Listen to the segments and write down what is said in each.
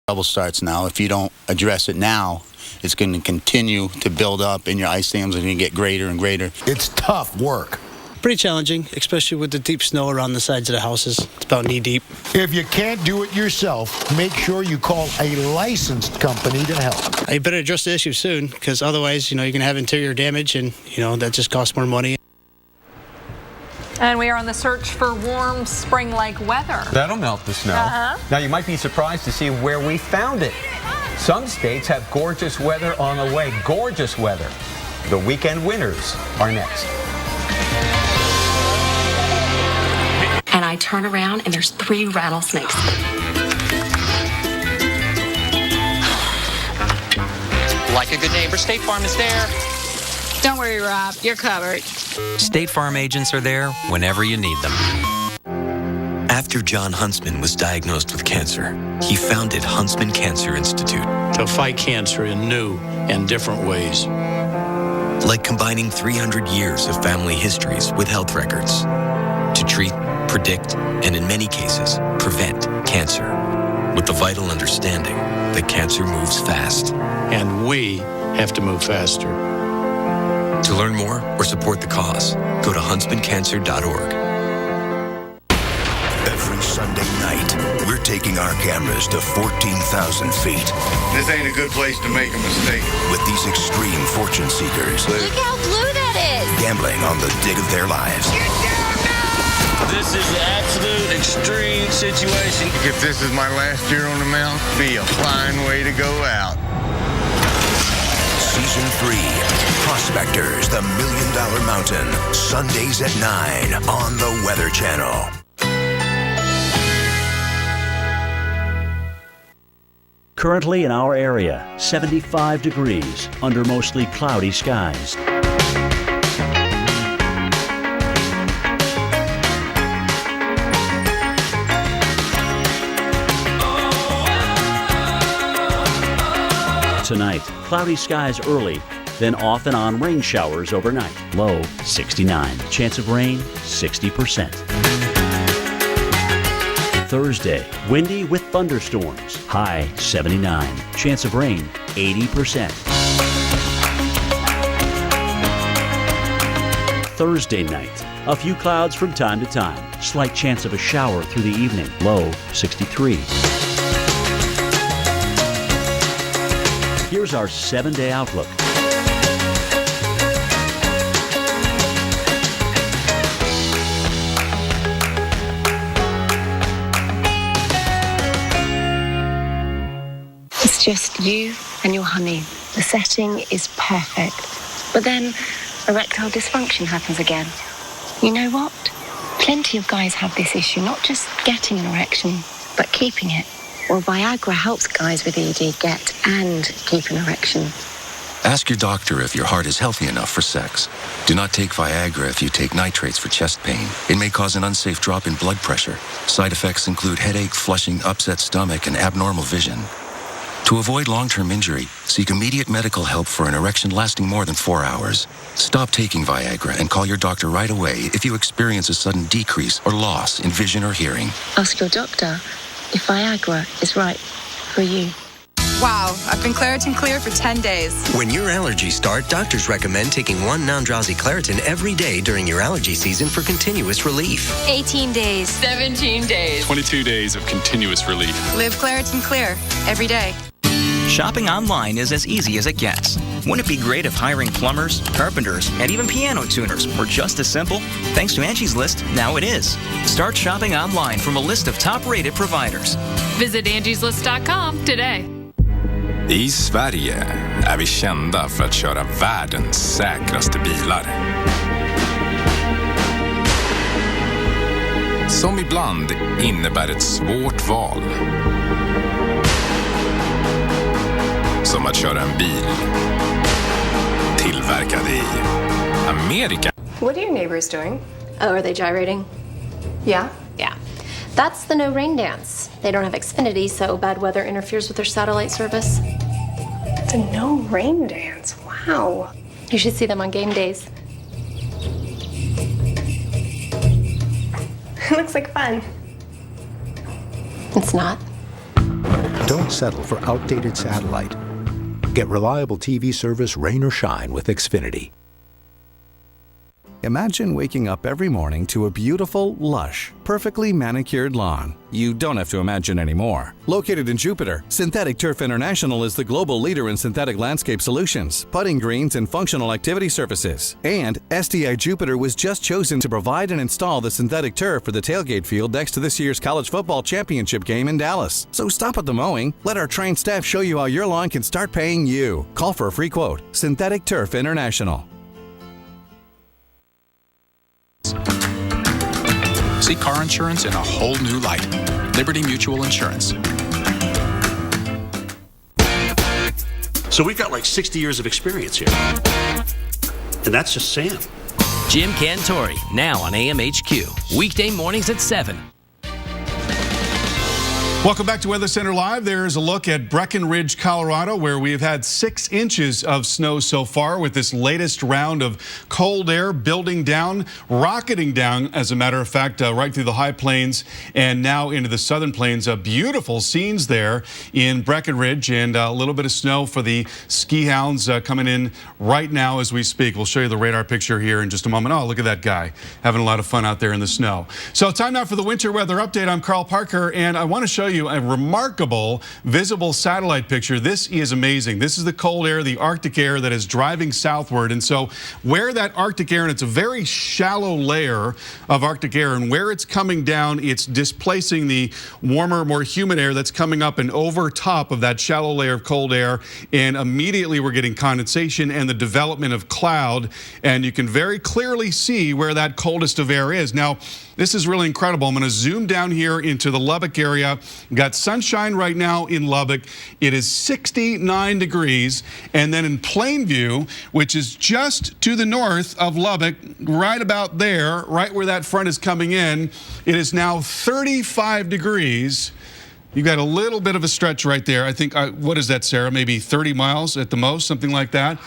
Trouble starts now. If you don't address it now, it's going to continue to build up, and your ice dams are going to get greater and greater. It's tough work. Pretty challenging, especially with the deep snow around the sides of the houses. It's about knee deep. If you can't do it yourself, make sure you call a licensed company to help. You better address the issue soon, because otherwise, you're going to have interior damage, and, that just costs more money. And we are on the search for warm spring-like weather. That'll melt the snow. Now, you might be surprised to see where we found it. Some states have gorgeous weather on the way. Gorgeous weather. The weekend winners are next. And I turn around and there's 3 rattlesnakes. Like a good neighbor, State Farm is there. Don't worry, Rob, you're covered. State Farm agents are there whenever you need them. After John Huntsman was diagnosed with cancer, he founded Huntsman Cancer Institute. To fight cancer in new and different ways. Like combining 300 years of family histories with health records to treat, predict, and in many cases, prevent cancer. With the vital understanding that cancer moves fast. And we have to move faster. To learn more or support the cause, go to huntsmancancer.org. Every Sunday night, we're taking our cameras to 14,000 feet. This ain't a good place to make a mistake. With these extreme fortune seekers. Look how blue that is. Gambling on the dig of their lives. This is an absolute extreme situation. If this is my last year on the mound, be a fine way to go out. Season 3, Prospectors, the $1 Million Mountain. Sundays at 9 on the Weather Channel. Currently in our area, 75 degrees under mostly cloudy skies. Tonight, cloudy skies early, then off and on rain showers overnight. Low 69. Chance of rain 60%. Thursday, windy with thunderstorms. High 79. Chance of rain 80%. Thursday night, a few clouds from time to time. Slight chance of a shower through the evening. Low 63. Here's our 7-day outlook. It's just you and your honey. The setting is perfect. But then erectile dysfunction happens again. You know what? Plenty of guys have this issue, not just getting an erection, but keeping it. Well, Viagra helps guys with ED get and keep an erection. Ask your doctor if your heart is healthy enough for sex. Do not take Viagra if you take nitrates for chest pain. It may cause an unsafe drop in blood pressure. Side effects include headache, flushing, upset stomach, and abnormal vision. To avoid long-term injury, seek immediate medical help for an erection lasting more than 4 hours. Stop taking Viagra and call your doctor right away if you experience a sudden decrease or loss in vision or hearing. Ask your doctor if Viagra is right for you. Wow, I've been Claritin Clear for 10 days. When your allergies start, doctors recommend taking 1 non-drowsy Claritin every day during your allergy season for continuous relief. 18 days. 17 days. 22 days of continuous relief. Live Claritin Clear every day. Shopping online is as easy as it gets. Wouldn't it be great if hiring plumbers, carpenters, and even piano tuners were just as simple? Thanks to Angie's List, now it is. Start shopping online from a list of top-rated providers. Visit angieslist.com today. I Sverige är vi kända för att köra världens säkraste bilar. Som ibland innebär ett svårt val. Som att köra en bil tillverkad i Amerika. What are your neighbors doing? Oh, are they gyrating? Yeah? Yeah. That's the no rain dance. They don't have Xfinity, so bad weather interferes with their satellite service. It's a no rain dance. Wow. You should see them on game days. It looks like fun. It's not. Don't settle for outdated satellite. Get reliable TV service rain or shine with Xfinity. Imagine waking up every morning to a beautiful, lush, perfectly manicured lawn. You don't have to imagine anymore. Located in Jupiter, Synthetic Turf International is the global leader in synthetic landscape solutions, putting greens, and functional activity surfaces. And STI Jupiter was just chosen to provide and install the synthetic turf for the tailgate field next to this year's college football championship game in Dallas. So stop at the mowing. Let our trained staff show you how your lawn can start paying you. Call for a free quote. Synthetic Turf International. See car insurance in a whole new light. Liberty Mutual Insurance. So we've got like 60 years of experience here. And that's just Sam. Jim Cantori, now on AMHQ. Weekday mornings at 7. Welcome back to Weather Center Live. There's a look at Breckenridge, Colorado, where we've had 6 inches of snow so far with this latest round of cold air building down, rocketing down, as a matter of fact, right through the high plains and now into the southern plains. Beautiful scenes there in Breckenridge, and a little bit of snow for the ski hounds coming in right now as we speak. We'll show you the radar picture here in just a moment. Oh, look at that guy having a lot of fun out there in the snow. So time now for the winter weather update. I'm Carl Parker, and I want to show you a remarkable visible satellite picture. This is amazing. This is the cold air, the Arctic air that is driving southward. And so where that Arctic air, and it's a very shallow layer of Arctic air, and where it's coming down, it's displacing the warmer, more humid air that's coming up and over top of that shallow layer of cold air. And immediately we're getting condensation and the development of cloud. And you can very clearly see where that coldest of air is. Now, this is really incredible. I'm going to zoom down here into the Lubbock area. We've got sunshine right now in Lubbock. It is 69 degrees. And then in Plainview, which is just to the north of Lubbock, right about there, right where that front is coming in, it is now 35 degrees. You've got a little bit of a stretch right there. I think, what is that, Sarah? Maybe 30 miles at the most, something like that.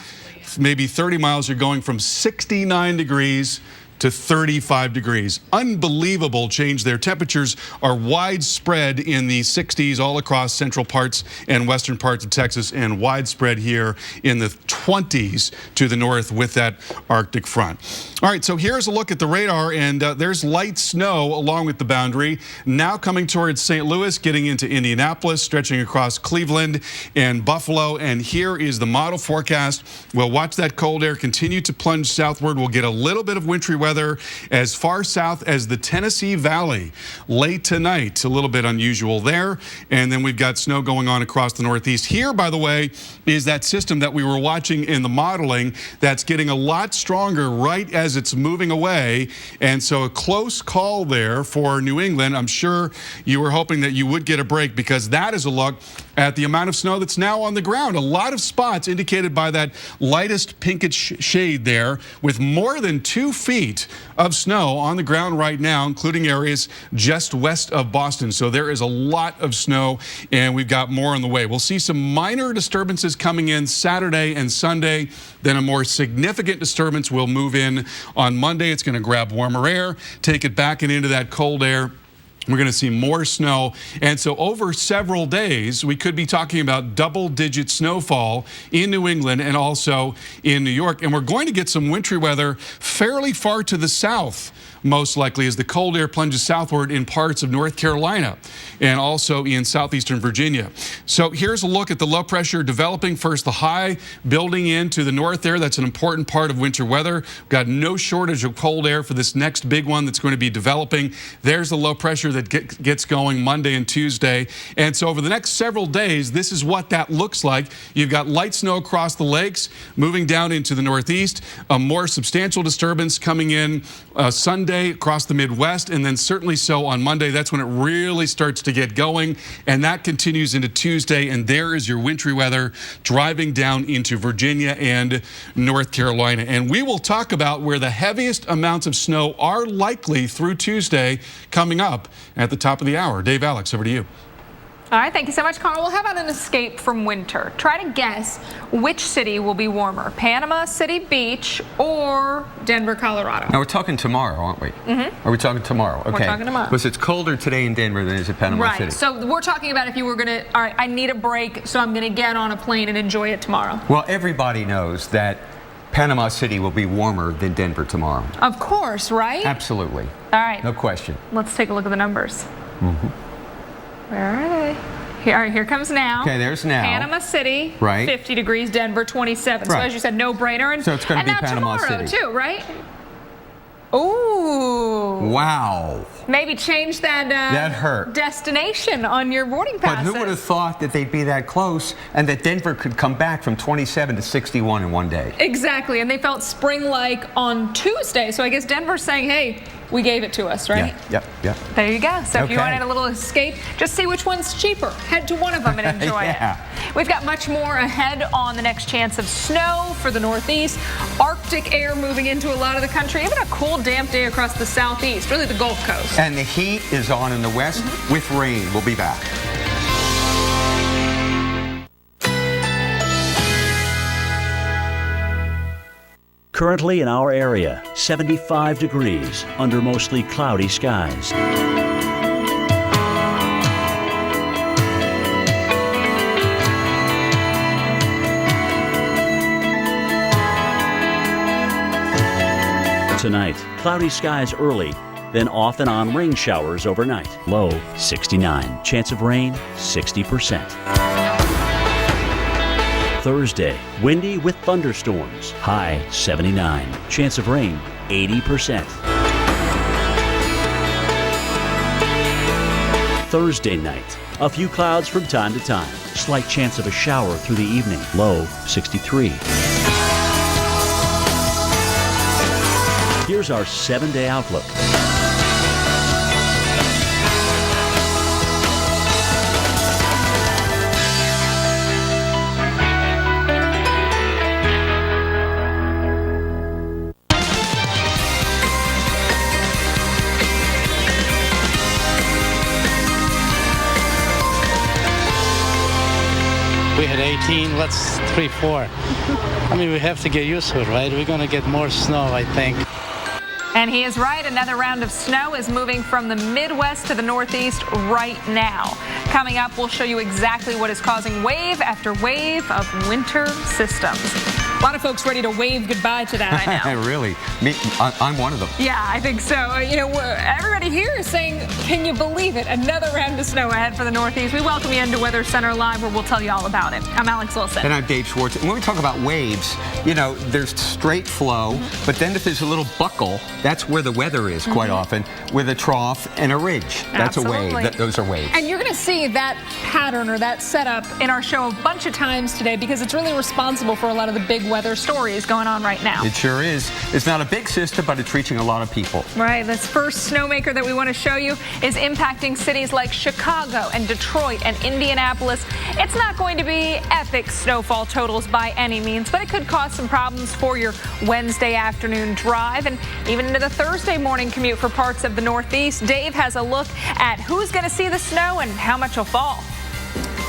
Maybe 30 miles. You're going from 69 degrees to 35 degrees. Unbelievable change there. Temperatures are widespread in the 60s all across central parts and western parts of Texas, and widespread here in the 20s to the north with that Arctic front. All right, so here's a look at the radar, and there's light snow along with the boundary. Now coming towards St. Louis, getting into Indianapolis, stretching across Cleveland and Buffalo. And here is the model forecast. We'll watch that cold air continue to plunge southward. We'll get a little bit of wintry weather as far south as the Tennessee Valley late tonight. A little bit unusual there. And then we've got snow going on across the Northeast. Here, by the way, is that system that we were watching in the modeling that's getting a lot stronger right as it's moving away. And so a close call there for New England. I'm sure you were hoping that you would get a break, because that is a look at the amount of snow that's now on the ground. A lot of spots indicated by that lightest pinkish shade there, with more than 2 feet of snow on the ground right now, including areas just west of Boston. So there is a lot of snow, and we've got more on the way. We'll see some minor disturbances coming in Saturday and Sunday. Then a more significant disturbance will move in on Monday. It's going to grab warmer air, take it back and into that cold air. We're going to see more snow. And so over several days, we could be talking about double-digit snowfall in New England and also in New York. And we're going to get some wintry weather fairly far to the south, most likely, as the cold air plunges southward in parts of North Carolina and also in southeastern Virginia. So here's a look at the low pressure developing. First, the high building into the north there. That's an important part of winter weather. We've got no shortage of cold air for this next big one that's going to be developing. There's the low pressure that gets going Monday and Tuesday. And so over the next several days, this is what that looks like. You've got light snow across the lakes, moving down into the northeast, a more substantial disturbance coming in Sunday across the Midwest, and then certainly so on Monday. That's when it really starts to get going, and that continues into Tuesday. And there is your wintry weather driving down into Virginia and North Carolina. And we will talk about where the heaviest amounts of snow are likely through Tuesday coming up at the top of the hour. Dave, Alex, over to you. All right, thank you so much, Carl. Well, how about an escape from winter? Try to guess which city will be warmer, Panama City Beach or Denver, Colorado. Now, we're talking tomorrow, aren't we? Mm-hmm. Are we talking tomorrow? Okay. We're talking tomorrow. Because it's colder today in Denver than it is in Panama City. Right, so we're talking about if you were going to, all right, I need a break, so I'm going to get on a plane and enjoy it tomorrow. Well, everybody knows that Panama City will be warmer than Denver tomorrow. Of course, right? Absolutely. All right. No question. Let's take a look at the numbers. Mm-hmm. Where are they? Here, all right, here comes now. Okay, there's now. Panama City, right. 50 degrees, Denver, 27. So right. as you said, no-brainer. So it's going to be Panama tomorrow, City. too, right? Ooh. Wow. Maybe change that hurt. destination on your boarding But passes. who would have thought that they'd be that close and that Denver could come back from 27 to 61 in one day? Exactly, and they felt spring-like on Tuesday. So I guess Denver's saying, hey, we gave it to us, right? Yep. There you go. So if you Okay. wanted a little escape, just see which one's cheaper. Head to one of them and enjoy Yeah. it. We've got much more ahead on the next chance of snow for the Northeast, Arctic air moving into a lot of the country, even a cool, damp day across the Southeast, really the Gulf Coast. And the heat is on in the west with rain. We'll be back. Currently in our area, 75 degrees under mostly cloudy skies. Tonight, cloudy skies early, then off and on rain showers overnight. Low 69. Chance of rain 60%. Thursday, windy with thunderstorms. High 79. Chance of rain 80%. Thursday night, a few clouds from time to time. Slight chance of a shower through the evening. Low 63. Here's our 7-day outlook. We had 18, let's 3-4. I mean, we have to get used to it, right? We're going to get more snow, I think. And he is right. Another round of snow is moving from the Midwest to the Northeast right now. Coming up, we'll show you exactly what is causing wave after wave of winter systems. A lot of folks ready to wave goodbye to that, I know. Really? I'm one of them. Yeah, I think so. You know, everybody here is saying, can you believe it? Another round of snow ahead for the Northeast. We welcome you into Weather Center Live, where we'll tell you all about it. I'm Alex Wilson. And I'm Dave Schwartz. And when we talk about waves, you know, there's straight flow, but then if there's a little buckle, that's where the weather is quite often, with a trough and a ridge. That's Absolutely. a wave. Those are waves. And you're going to see that pattern or that setup in our show a bunch of times today, because it's really responsible for a lot of the big weather stories going on right now. It sure is. It's not a big system, but it's reaching a lot of people. Right. This first snowmaker that we want to show you is impacting cities like Chicago and Detroit and Indianapolis. It's not going to be epic snowfall totals by any means, but it could cause some problems for your Wednesday afternoon drive and even into the Thursday morning commute for parts of the Northeast. Dave has a look at who's going to see the snow and how much will fall.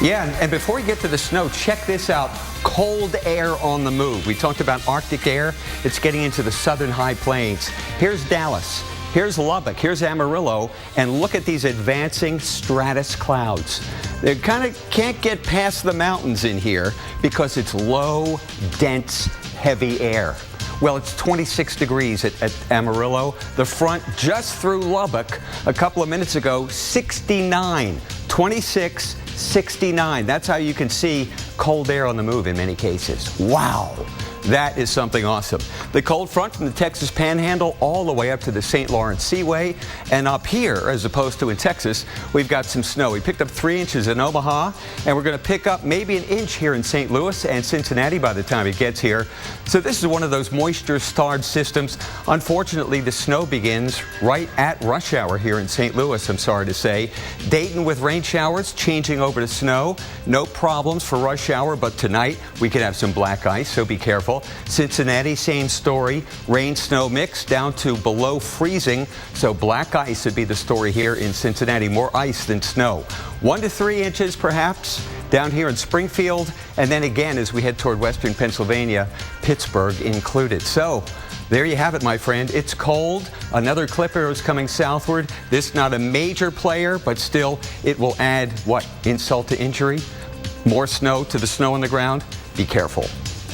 Yeah, and before we get to the snow, check this out. Cold air on the move. We talked about Arctic air. It's getting into the southern high plains. Here's Dallas. Here's Lubbock. Here's Amarillo. And look at these advancing stratus clouds. They kind of can't get past the mountains in here because it's low, dense, heavy air. Well, it's 26 degrees at Amarillo. The front just through Lubbock a couple of minutes ago, 69. 26, 69. That's how you can see cold air on the move in many cases. Wow. That is something awesome. The cold front from the Texas Panhandle all the way up to the St. Lawrence Seaway. And up here, as opposed to in Texas, we've got some snow. We picked up 3 inches in Omaha, and we're going to pick up maybe an inch here in St. Louis and Cincinnati by the time it gets here. So this is one of those moisture-starved systems. Unfortunately, the snow begins right at rush hour here in St. Louis, I'm sorry to say. Dayton with rain showers changing over to snow. No problems for rush hour, but tonight we could have some black ice, so be careful. usual. Cincinnati, same story. Rain-snow mix down to below freezing. So black ice would be the story here in Cincinnati. More ice than snow. 1 to 3 inches perhaps down here in Springfield. And then again as we head toward western Pennsylvania, Pittsburgh included. So there you have it, my friend. It's cold. Another clipper is coming southward. This not a major player, but still it will add, what, insult to injury? More snow to the snow on the ground? Be careful.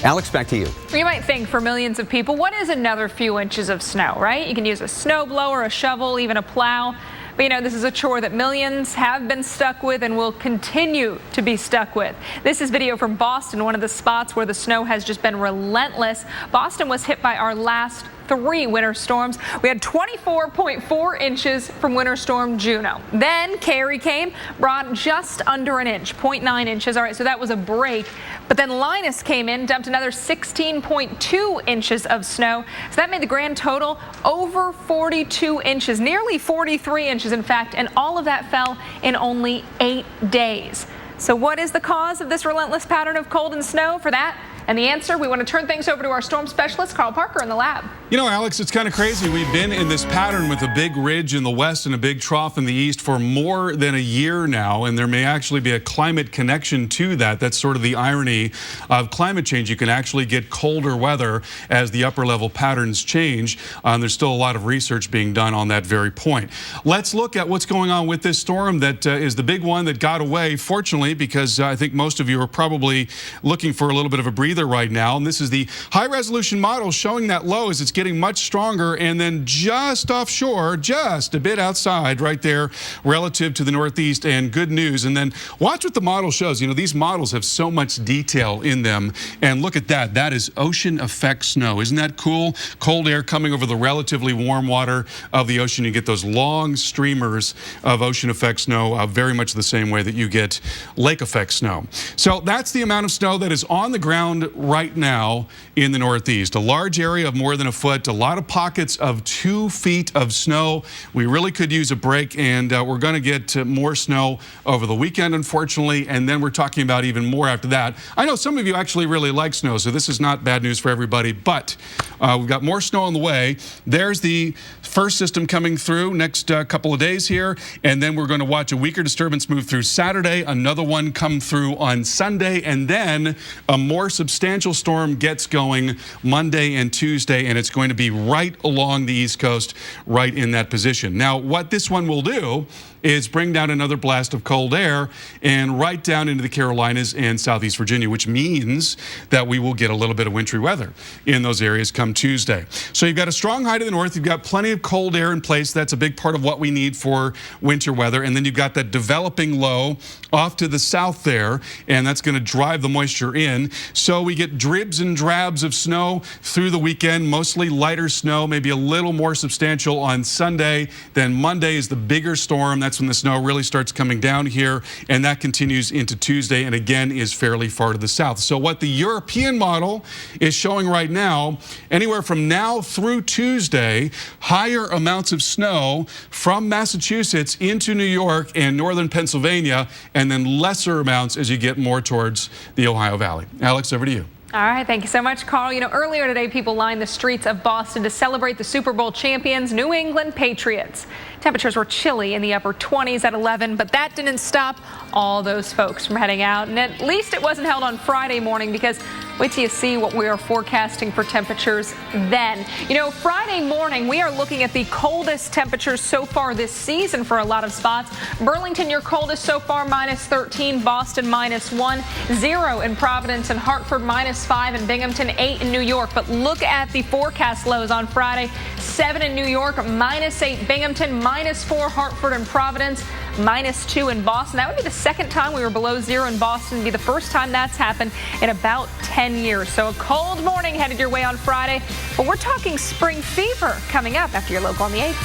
Alex, back to you. You might think for millions of people, what is another few inches of snow, right? You can use a snow blower, a shovel, even a plow. But, you know, this is a chore that millions have been stuck with and will continue to be stuck with. This is video from Boston, one of the spots where the snow has just been relentless. Boston was hit by our last 3 winter storms. We had 24.4 inches from Winter Storm Juno. Then Carrie came, brought just under an inch, 0.9 inches. All right, so that was a break. But then Linus came in, dumped another 16.2 inches of snow. So that made the grand total over 42 inches, nearly 43 inches, in fact, and all of that fell in only 8 days. So what is the cause of this relentless pattern of cold and snow? For that and the answer, we want to turn things over to our storm specialist, Carl Parker, in the lab. You know, Alex, it's kind of crazy. We've been in this pattern with a big ridge in the west and a big trough in the east for more than a year now, and there may actually be a climate connection to that. That's sort of the irony of climate change. You can actually get colder weather as the upper level patterns change. There's still a lot of research being done on that very point. Let's look at what's going on with this storm that is the big one that got away, fortunately, because I think most of you are probably looking for a little bit of a breather right now. And this is the high resolution model showing that low as it's getting much stronger, and then just offshore, just a bit outside right there relative to the northeast. And good news. And then watch what the model shows. You know, these models have so much detail in them. And look at that. That is ocean effect snow. Isn't that cool? Cold air coming over the relatively warm water of the ocean. You get those long streamers of ocean effect snow, very much the same way that you get lake effect snow. So that's the amount of snow that is on the ground right now in the northeast. A large area of more than a foot, a lot of pockets of 2 feet of snow. We really could use a break, and we're going to get more snow over the weekend, unfortunately, and then we're talking about even more after that. I know some of you actually really like snow, so this is not bad news for everybody, but we've got more snow on the way. There's the first system coming through next couple of days here, and then we're going to watch a weaker disturbance move through Saturday, another one come through on Sunday, and then a more substantial storm gets going Monday and Tuesday, and it's going to be right along the East Coast, right in that position. Now, what this one will do is bring down another blast of cold air and right down into the Carolinas and Southeast Virginia, which means that we will get a little bit of wintry weather in those areas come Tuesday. So you've got a strong high to the north. You've got plenty of cold air in place. That's a big part of what we need for winter weather. And then you've got that developing low off to the south there, and that's going to drive the moisture in. So we get dribs and drabs of snow through the weekend, mostly lighter snow, maybe a little more substantial on Sunday. Then Monday is the bigger storm. That's when the snow really starts coming down here, and that continues into Tuesday and again is fairly far to the south. So what the European model is showing right now, anywhere from now through Tuesday, higher amounts of snow from Massachusetts into New York and northern Pennsylvania, and then lesser amounts as you get more towards the Ohio Valley. Alex, over to you. All right, thank you so much, Carl. You know, earlier today, people lined the streets of Boston to celebrate the Super Bowl champions, New England Patriots. Temperatures were chilly in the upper 20s at 11, but that didn't stop all those folks from heading out. And at least it wasn't held on Friday morning, because wait till you see what we are forecasting for temperatures then. You know, Friday morning, we are looking at the coldest temperatures so far this season for a lot of spots. Burlington, your coldest so far, -13. Boston, -1. 0 in Providence and Hartford, -5 in Binghamton, 8 in New York. But look at the forecast lows on Friday. 7 in New York, -8 Binghamton, -4 Hartford and Providence, -2 in Boston. That would be the second time we were below 0 in Boston. It'd be the first time that's happened in about 10 years. So a cold morning headed your way on Friday, but we're talking spring fever coming up after your local on the 8th.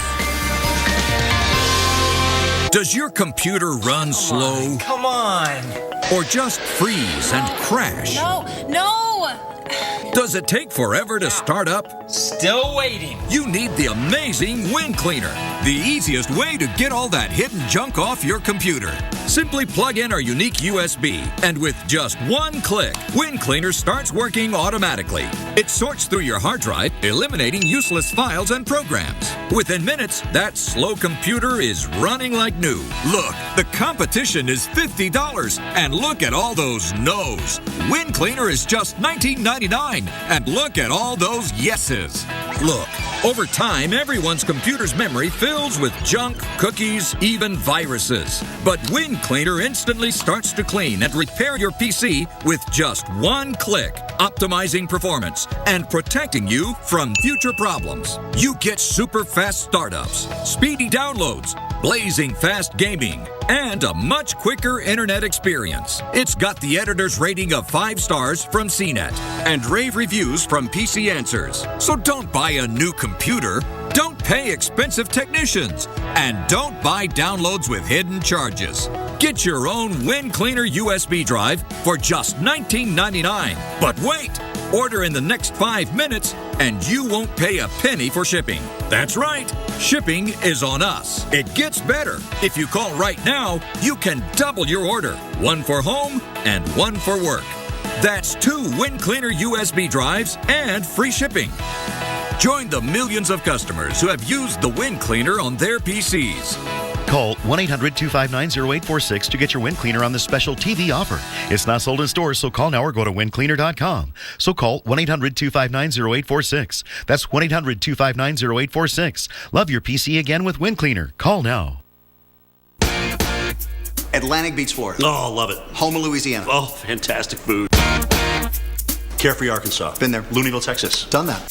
Does your computer run slow? Come on. Or just freeze and crash? No. Does it take forever to start up? Still waiting. You need the amazing Wind Cleaner, the easiest way to get all that hidden junk off your computer. Simply plug in our unique USB, and with just one click, Wind Cleaner starts working automatically. It sorts through your hard drive, eliminating useless files and programs. Within minutes, that slow computer is running like new. Look, the competition is $50, and look at all those no's. Wind Cleaner is just $19.99, and look at all those yeses. Look, over time, everyone's computer's memory fills with junk, cookies, even viruses. But Wind Cleaner instantly starts to clean and repair your PC with just one click, optimizing performance and protecting you from future problems. You get super fast startups, speedy downloads, blazing fast gaming, and a much quicker internet experience. It's got the editor's rating of 5 stars from CNET and rave reviews from PC Answers. So don't buy a new computer, don't pay expensive technicians, and don't buy downloads with hidden charges. Get your own Wind Cleaner USB drive for just $19.99. But wait! Order in the next 5 minutes, and you won't pay a penny for shipping. That's right, shipping is on us. It gets better. If you call right now, you can double your order. One for home and one for work. That's 2 Wind Cleaner USB drives and free shipping. Join the millions of customers who have used the Wind Cleaner on their PCs. Call 1-800-259-0846 to get your Wind Cleaner on this special TV offer. It's not sold in stores, so call now or go to windcleaner.com. So call 1-800-259-0846. That's 1-800-259-0846. Love your PC again with Wind Cleaner. Call now. Atlantic Beach, Florida. Oh, love it. Houma, Louisiana. Oh, fantastic food. Carefree, Arkansas. Been there. Looneyville, Texas. Done that.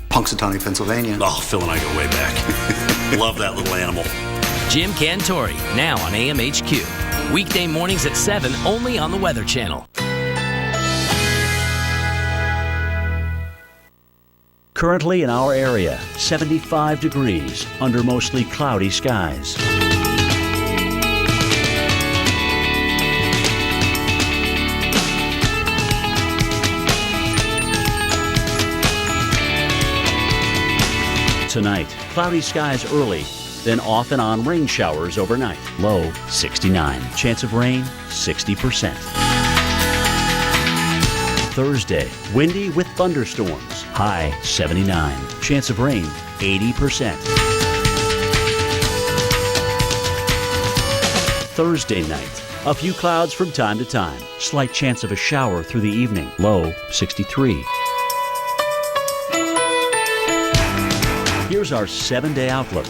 Punxsutawney, Pennsylvania. Oh, Phil and I go way back. Love that little animal. Jim Cantori, now on AMHQ. Weekday mornings at 7, only on the Weather Channel. Currently in our area, 75 degrees under mostly cloudy skies. Tonight, cloudy skies early, then off and on rain showers overnight. Low 69. Chance of rain 60%. Thursday, windy with thunderstorms. High 79. Chance of rain 80%. Thursday night, a few clouds from time to time. Slight chance of a shower through the evening. Low 63. Here's our 7-day outlook.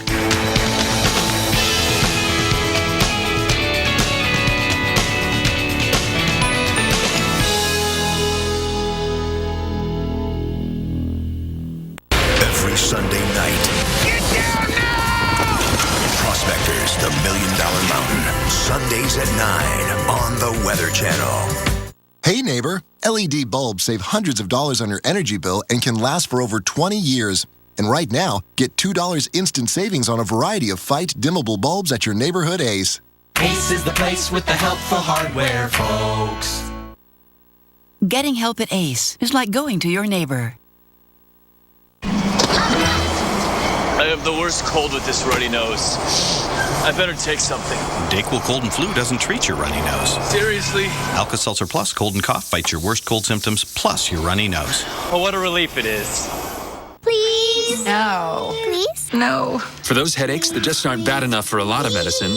Every Sunday night. Get down now! Prospectors, the $1 Million Mountain. Sundays at 9 on the Weather Channel. Hey neighbor, LED bulbs save hundreds of dollars on your energy bill and can last for over 20 years. And right now, get $2 instant savings on a variety of Fight dimmable bulbs at your neighborhood Ace. Ace is the place with the helpful hardware, folks. Getting help at Ace is like going to your neighbor. I have the worst cold with this runny nose. I better take something. Dayquil Cold and Flu doesn't treat your runny nose. Seriously? Alka-Seltzer Plus Cold and Cough fights your worst cold symptoms plus your runny nose. Oh, what a relief it is. Please. No. Please? No. For those headaches that just aren't bad enough for a lot of medicine,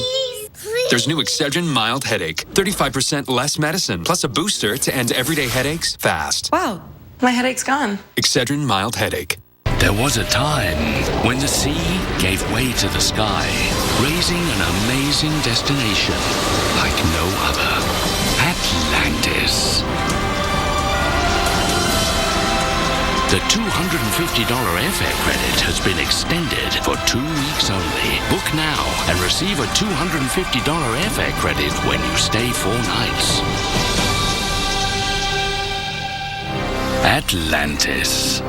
there's new Excedrin Mild Headache. 35% less medicine, plus a booster to end everyday headaches fast. Wow, my headache's gone. Excedrin Mild Headache. There was a time when the sea gave way to the sky, raising an amazing destination like no other. Atlantis. The $250 airfare credit has been extended for 2 weeks only. Book now and receive a $250 airfare credit when you stay 4 nights. Atlantis.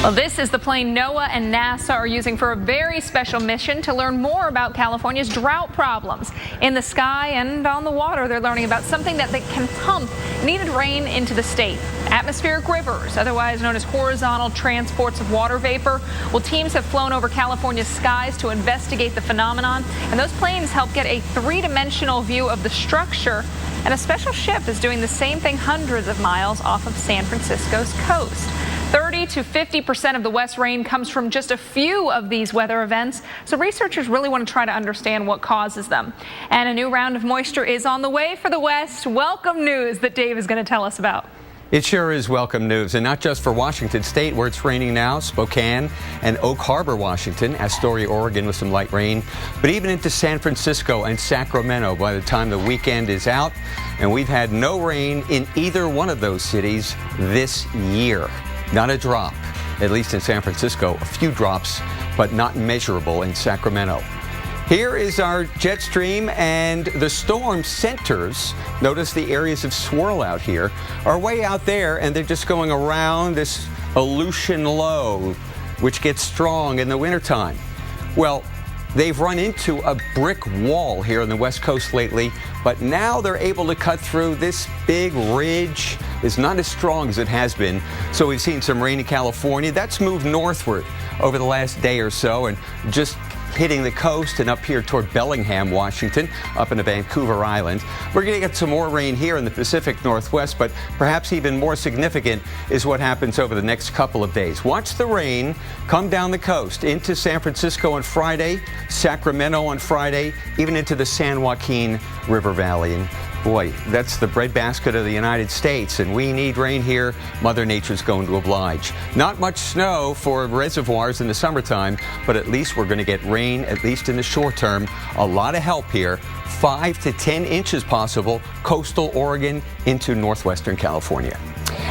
Well, this is the plane NOAA and NASA are using for a very special mission to learn more about California's drought problems. In the sky and on the water, they're learning about something that can pump needed rain into the state. Atmospheric rivers, otherwise known as horizontal transports of water vapor. Well, teams have flown over California's skies to investigate the phenomenon, and those planes help get a three-dimensional view of the structure. And a special ship is doing the same thing hundreds of miles off of San Francisco's coast. 30 to 50% of the West rain comes from just a few of these weather events, so researchers really want to try to understand what causes them. And a new round of moisture is on the way for the West. Welcome news that Dave is going to tell us about. It sure is welcome news, and not just for Washington State, where it's raining now, Spokane and Oak Harbor, Washington, Astoria, Oregon, with some light rain, but even into San Francisco and Sacramento by the time the weekend is out. And we've had no rain in either one of those cities this year. Not a drop, at least in San Francisco. A few drops, but not measurable in Sacramento. Here is our jet stream, and the storm centers, notice the areas of swirl out here, are way out there, and they're just going around this Aleutian low, which gets strong in the wintertime. Well, they've run into a brick wall here on the West Coast lately, but now they're able to cut through. This big ridge is not as strong as it has been, so we've seen some rain in California. That's moved northward over the last day or so, and just hitting the coast and up here toward Bellingham, Washington, up into Vancouver Island. We're going to get some more rain here in the Pacific Northwest, but perhaps even more significant is what happens over the next couple of days. Watch the rain come down the coast into San Francisco on Friday, Sacramento on Friday, even into the San Joaquin River Valley. And boy, that's the breadbasket of the United States, and we need rain here. Mother Nature's going to oblige. Not much snow for reservoirs in the summertime, but at least we're going to get rain, at least in the short term. A lot of help here. 5 to 10 inches possible, coastal Oregon into northwestern California.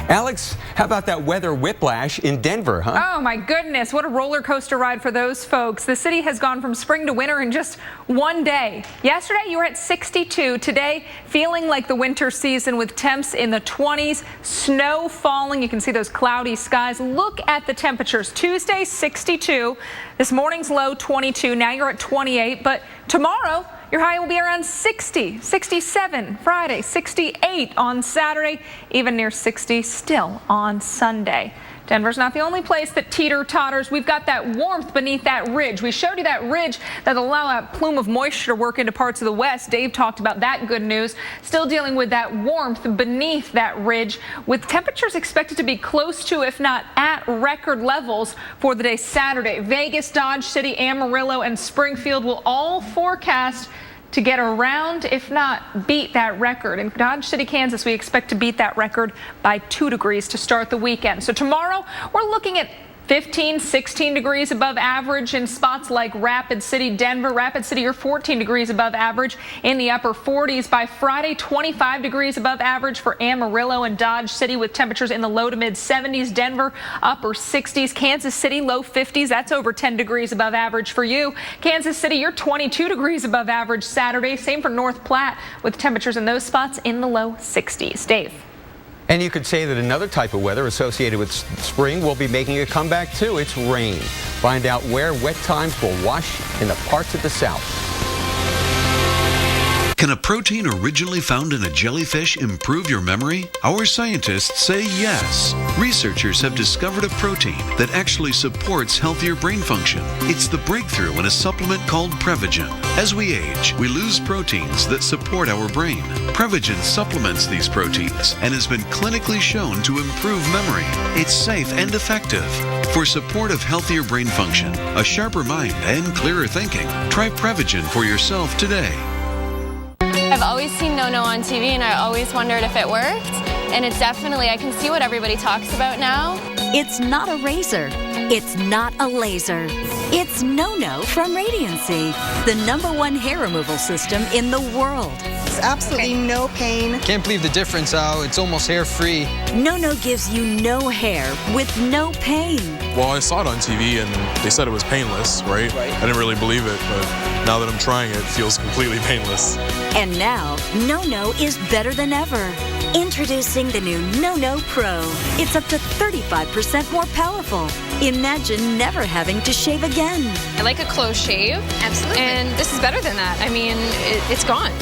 Alex, how about that weather whiplash in Denver, huh? Oh, my goodness. What a roller coaster ride for those folks. The city has gone from spring to winter in just one day. Yesterday, you were at 62. Today, feeling like the winter season with temps in the 20s, snow falling. You can see those cloudy skies. Look at the temperatures. Tuesday, 62. This morning's low, 22. Now you're at 28. But tomorrow, your high will be around 60, 67 Friday, 68 on Saturday, even near 60 still on Sunday. Denver's not the only place that teeter-totters. We've got that warmth beneath that ridge. We showed you that ridge that allow that plume of moisture to work into parts of the west. Dave talked about that good news. Still dealing with that warmth beneath that ridge, with temperatures expected to be close to, if not at, record levels for the day Saturday. Vegas, Dodge City, Amarillo, and Springfield will all forecast to get around, if not beat that record. In Dodge City, Kansas, we expect to beat that record by 2 degrees to start the weekend. So tomorrow, we're looking at 15, 16 degrees above average in spots like Rapid City, Denver. Rapid City, you're 14 degrees above average in the upper 40s. By Friday, 25 degrees above average for Amarillo and Dodge City, with temperatures in the low to mid 70s. Denver, upper 60s. Kansas City, low 50s. That's over 10 degrees above average for you. Kansas City, you're 22 degrees above average Saturday. Same for North Platte, with temperatures in those spots in the low 60s. Dave. And you could say that another type of weather associated with spring will be making a comeback too. It's rain. Find out where wet times will wash in the parts of the South. Can a protein originally found in a jellyfish improve your memory? Our scientists say yes. Researchers have discovered a protein that actually supports healthier brain function. It's the breakthrough in a supplement called Prevagen. As we age, we lose proteins that support our brain. Prevagen supplements these proteins and has been clinically shown to improve memory. It's safe and effective. For support of healthier brain function, a sharper mind, and clearer thinking, try Prevagen for yourself today. I've always seen No No on TV, and I always wondered if it worked. And it's definitely, I can see what everybody talks about now. It's not a razor. It's not a laser. It's No No from Radiancy, the #1 hair removal system in the world. It's absolutely no pain. Can't believe the difference, Al. It's almost hair-free. No No gives you no hair with no pain. Well, I saw it on TV, and they said it was painless, right? I didn't really believe it, but Now that I'm trying it, it feels completely painless. And now, No-No is better than ever. Introducing the new No-No Pro. It's up to 35% more powerful. Imagine never having to shave again. I like a close shave. Absolutely. And this is better than that. I mean, it's gone.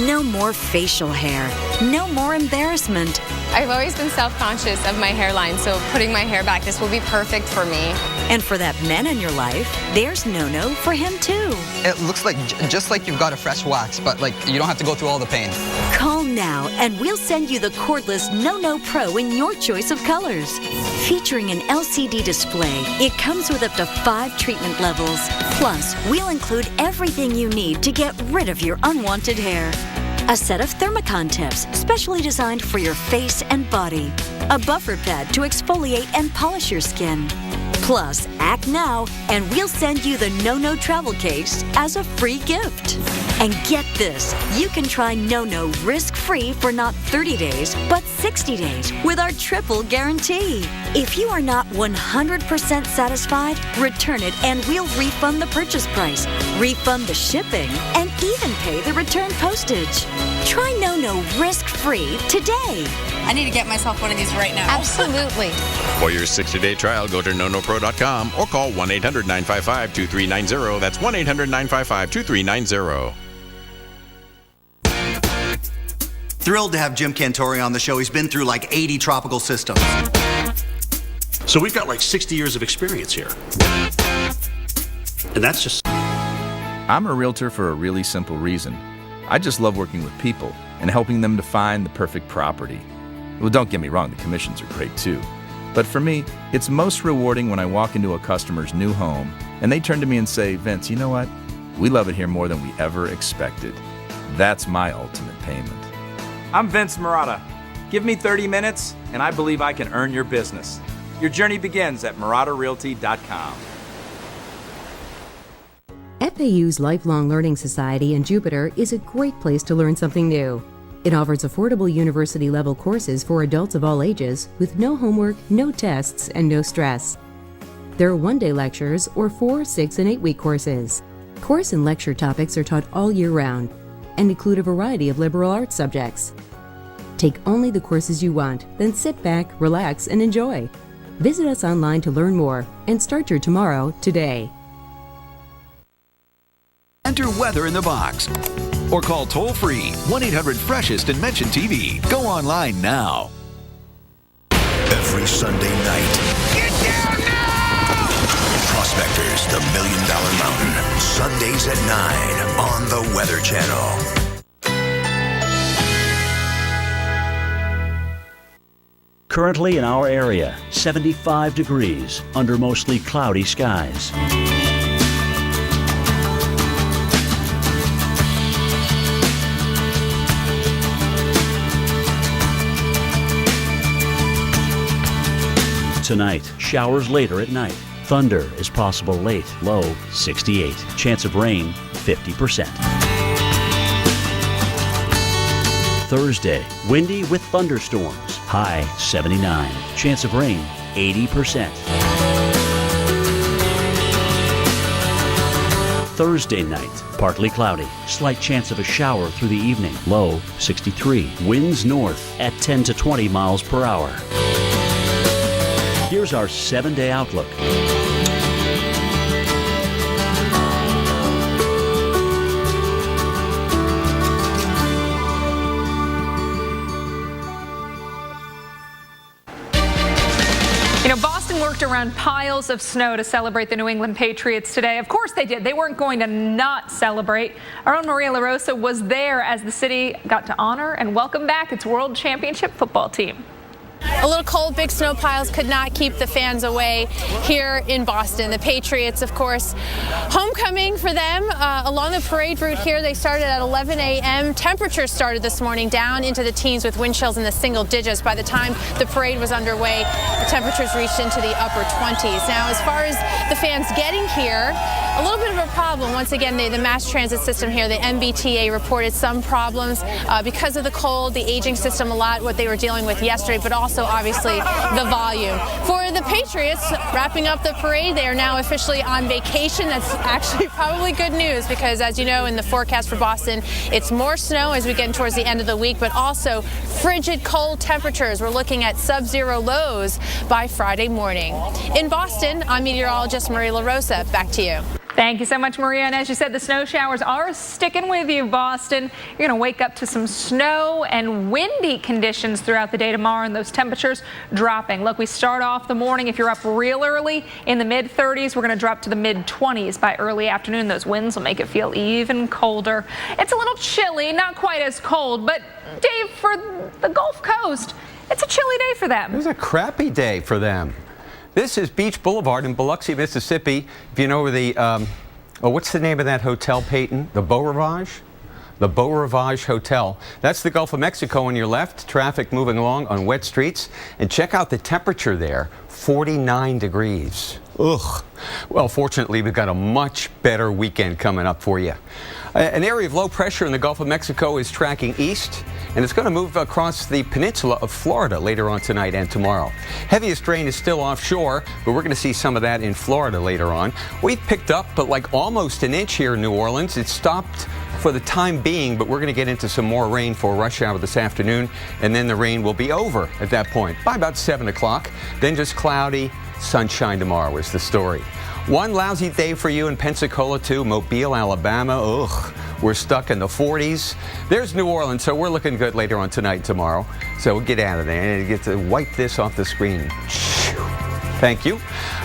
No more facial hair. No more embarrassment. I've always been self-conscious of my hairline, so putting my hair back, this will be perfect for me. And for that man in your life, there's No-No for him too. It looks like just like you've got a fresh wax, but like you don't have to go through all the pain. Call now and we'll send you the cordless No-No Pro in your choice of colors. Featuring an LCD display, it comes with up to 5 treatment levels. Plus, we'll include everything you need to get rid of your unwanted hair. A set of Thermicon tips, specially designed for your face and body. A buffer pad to exfoliate and polish your skin. Plus, act now and we'll send you the No-No travel case as a free gift. And get this, you can try No-No risk-free for not 30 days, but 60 days with our triple guarantee. If you are not 100% satisfied, return it and we'll refund the purchase price, refund the shipping, and even pay the return postage. Try No-No risk-free today. I need to get myself one of these right now. Absolutely. For your 60-day trial, go to nonopro.com or call 1-800-955-2390. That's 1-800-955-2390. Thrilled to have Jim Cantore on the show. He's been through like 80 tropical systems. So we've got like 60 years of experience here. And that's just... I'm a realtor for a really simple reason. I just love working with people and helping them to find the perfect property. Well, don't get me wrong, the commissions are great too. But for me, it's most rewarding when I walk into a customer's new home and they turn to me and say, Vince, you know what? We love it here more than we ever expected. That's my ultimate payment. I'm Vince Marotta. Give me 30 minutes and I believe I can earn your business. Your journey begins at MarottaRealty.com. FAU's Lifelong Learning Society in Jupiter is a great place to learn something new. It offers affordable university-level courses for adults of all ages with no homework, no tests, and no stress. There are one-day lectures or 4-, 6-, and 8-week courses. Course and lecture topics are taught all year round and include a variety of liberal arts subjects. Take only the courses you want, then sit back, relax, and enjoy. Visit us online to learn more and start your tomorrow today. Enter weather in the box or call toll-free 1-800-FRESHEST and mention TV. Go online now. Every Sunday night. Get down now! Prospectors, the $1 Million Mountain. Sundays at 9 on the Weather Channel. Currently in our area, 75 degrees under mostly cloudy skies. Tonight, showers later at night. Thunder is possible late, low 68. Chance of rain 50%. Thursday, windy with thunderstorms, high 79. Chance of rain 80%. Thursday night, partly cloudy, slight chance of a shower through the evening, low 63. Winds north at 10 to 20 miles per hour. Here's our 7-day outlook. You know, Boston worked around piles of snow to celebrate the New England Patriots today. Of course they did. They weren't going to not celebrate. Our own Maria LaRosa was there as the city got to honor and welcome back its World Championship football team. A little cold, big snow piles could not keep the fans away here in Boston. The Patriots, of course, homecoming for them. Along the parade route here, they started at 11 a.m. Temperatures started this morning down into the teens with wind chills in the single digits. By the time the parade was underway, the temperatures reached into the upper 20s. Now, as far as the fans getting here, a little bit of a problem. Once again, the mass transit system here, the MBTA, reported some problems because of the cold, the aging system, a lot what they were dealing with yesterday, but also also obviously the volume. For the Patriots, wrapping up the parade, they are now officially on vacation. That's actually probably good news because, as you know, in the forecast for Boston, it's more snow as we get towards the end of the week, but also frigid cold temperatures. We're looking at sub-zero lows by Friday morning. In Boston, I'm meteorologist Maria LaRosa. Back to you. Thank you so much, Maria. And as you said, the snow showers are sticking with you, Boston. You're going to wake up to some snow and windy conditions throughout the day tomorrow, and those temperatures dropping. Look, we start off the morning, if you're up real early, in the mid-30s. We're going to drop to the mid-20s by early afternoon. Those winds will make it feel even colder. It's a little chilly, not quite as cold, but Dave, for the Gulf Coast, it's a chilly day for them. It was a crappy day for them. This is Beach Boulevard in Biloxi, Mississippi. If you know where the, what's the name of that hotel, Peyton? The Beau Rivage? The Beau Rivage Hotel. That's the Gulf of Mexico on your left. Traffic moving along on wet streets. And check out the temperature there, 49 degrees. Ugh. Well, fortunately, we've got a much better weekend coming up for you. An area of low pressure in the Gulf of Mexico is tracking east, and it's going to move across the peninsula of Florida later on tonight and tomorrow. Heaviest rain is still offshore, but we're going to see some of that in Florida later on. We've picked up, but like almost an inch here in New Orleans. It stopped for the time being, but we're going to get into some more rain for rush hour this afternoon, and then the rain will be over at that point by about 7 o'clock. Then just cloudy, sunshine tomorrow is the story. One lousy day for you in Pensacola, too. Mobile, Alabama. Ugh, we're stuck in the 40s. There's New Orleans, so we're looking good later on tonight and tomorrow. So we'll get out of there and get to wipe this off the screen. Thank you.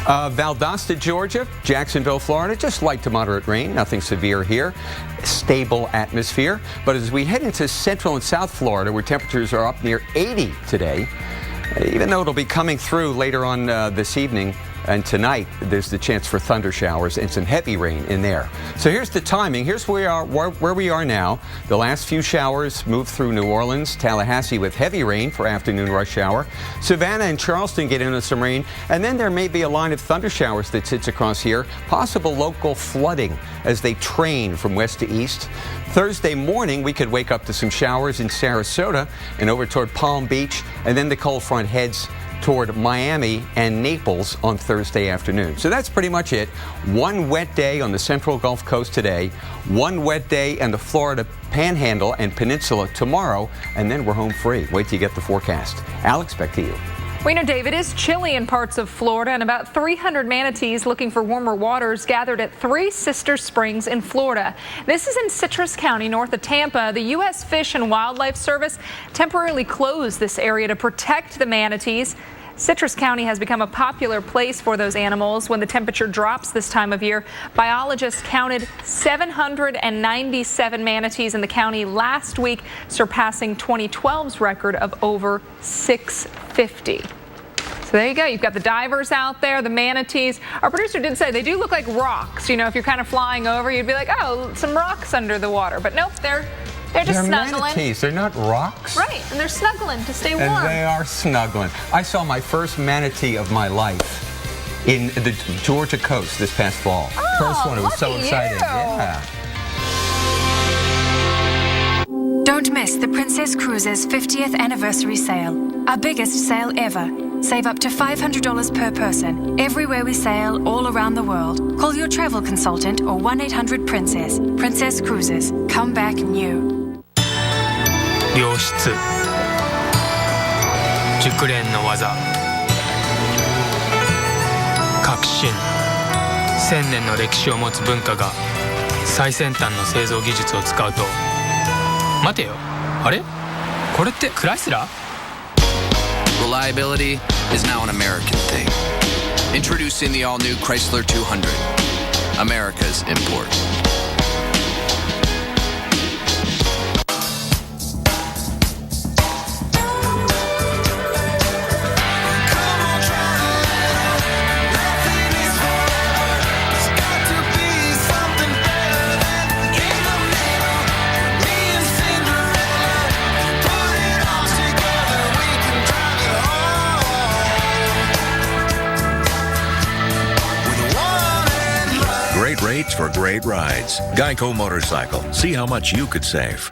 Valdosta, Georgia, Jacksonville, Florida, just light to moderate rain, nothing severe here. Stable atmosphere. But as we head into central and south Florida, where temperatures are up near 80 today, even though it'll be coming through later on this evening and tonight, there's the chance for thunder showers and some heavy rain in there. So here's the timing. Here's where we are now. The last few showers move through New Orleans, Tallahassee with heavy rain for afternoon rush hour. Savannah and Charleston get into some rain, and then there may be a line of thunder showers that sits across here. Possible local flooding as they train from west to east. Thursday morning, we could wake up to some showers in Sarasota and over toward Palm Beach, and then the cold front heads toward Miami and Naples on Thursday afternoon. So that's pretty much it. One wet day on the central Gulf Coast today, one wet day in the Florida Panhandle and Peninsula tomorrow, and then we're home free. Wait till you get the forecast. Alex, back to you. We know, Dave, it is chilly in parts of Florida, and about 300 manatees looking for warmer waters gathered at Three Sisters Springs in Florida. This is in Citrus County, north of Tampa. The U.S. Fish and Wildlife Service temporarily closed this area to protect the manatees. Citrus County has become a popular place for those animals. When the temperature drops this time of year, biologists counted 797 manatees in the county last week, surpassing 2012's record of over 650. So there you go. You've got the divers out there, the manatees. Our producer did say they do look like rocks. You know, if you're kind of flying over, you'd be like, oh, some rocks under the water. But nope, they're just snuggling. Manatees. They're not rocks. Right, and they're snuggling to stay warm. And they are snuggling. I saw my first manatee of my life in the Georgia coast this past fall. Oh, first one. It was so exciting. You. Yeah. Don't miss the Princess Cruises 50th anniversary sale. Our biggest sale ever. Save up to $500 per person. Everywhere we sail, all around the world. Call your travel consultant or 1-800-PRINCESS. Princess Cruises. Come back new. 良質熟練の技革新1000年の歴史を持つ文化が最先端の製造技術を使うと待てよあれこれってクライスラー Reliability is now an American thing. Introducing the all-new Chrysler 200, America's import. Great rates for great rides. Geico Motorcycle. See how much you could save.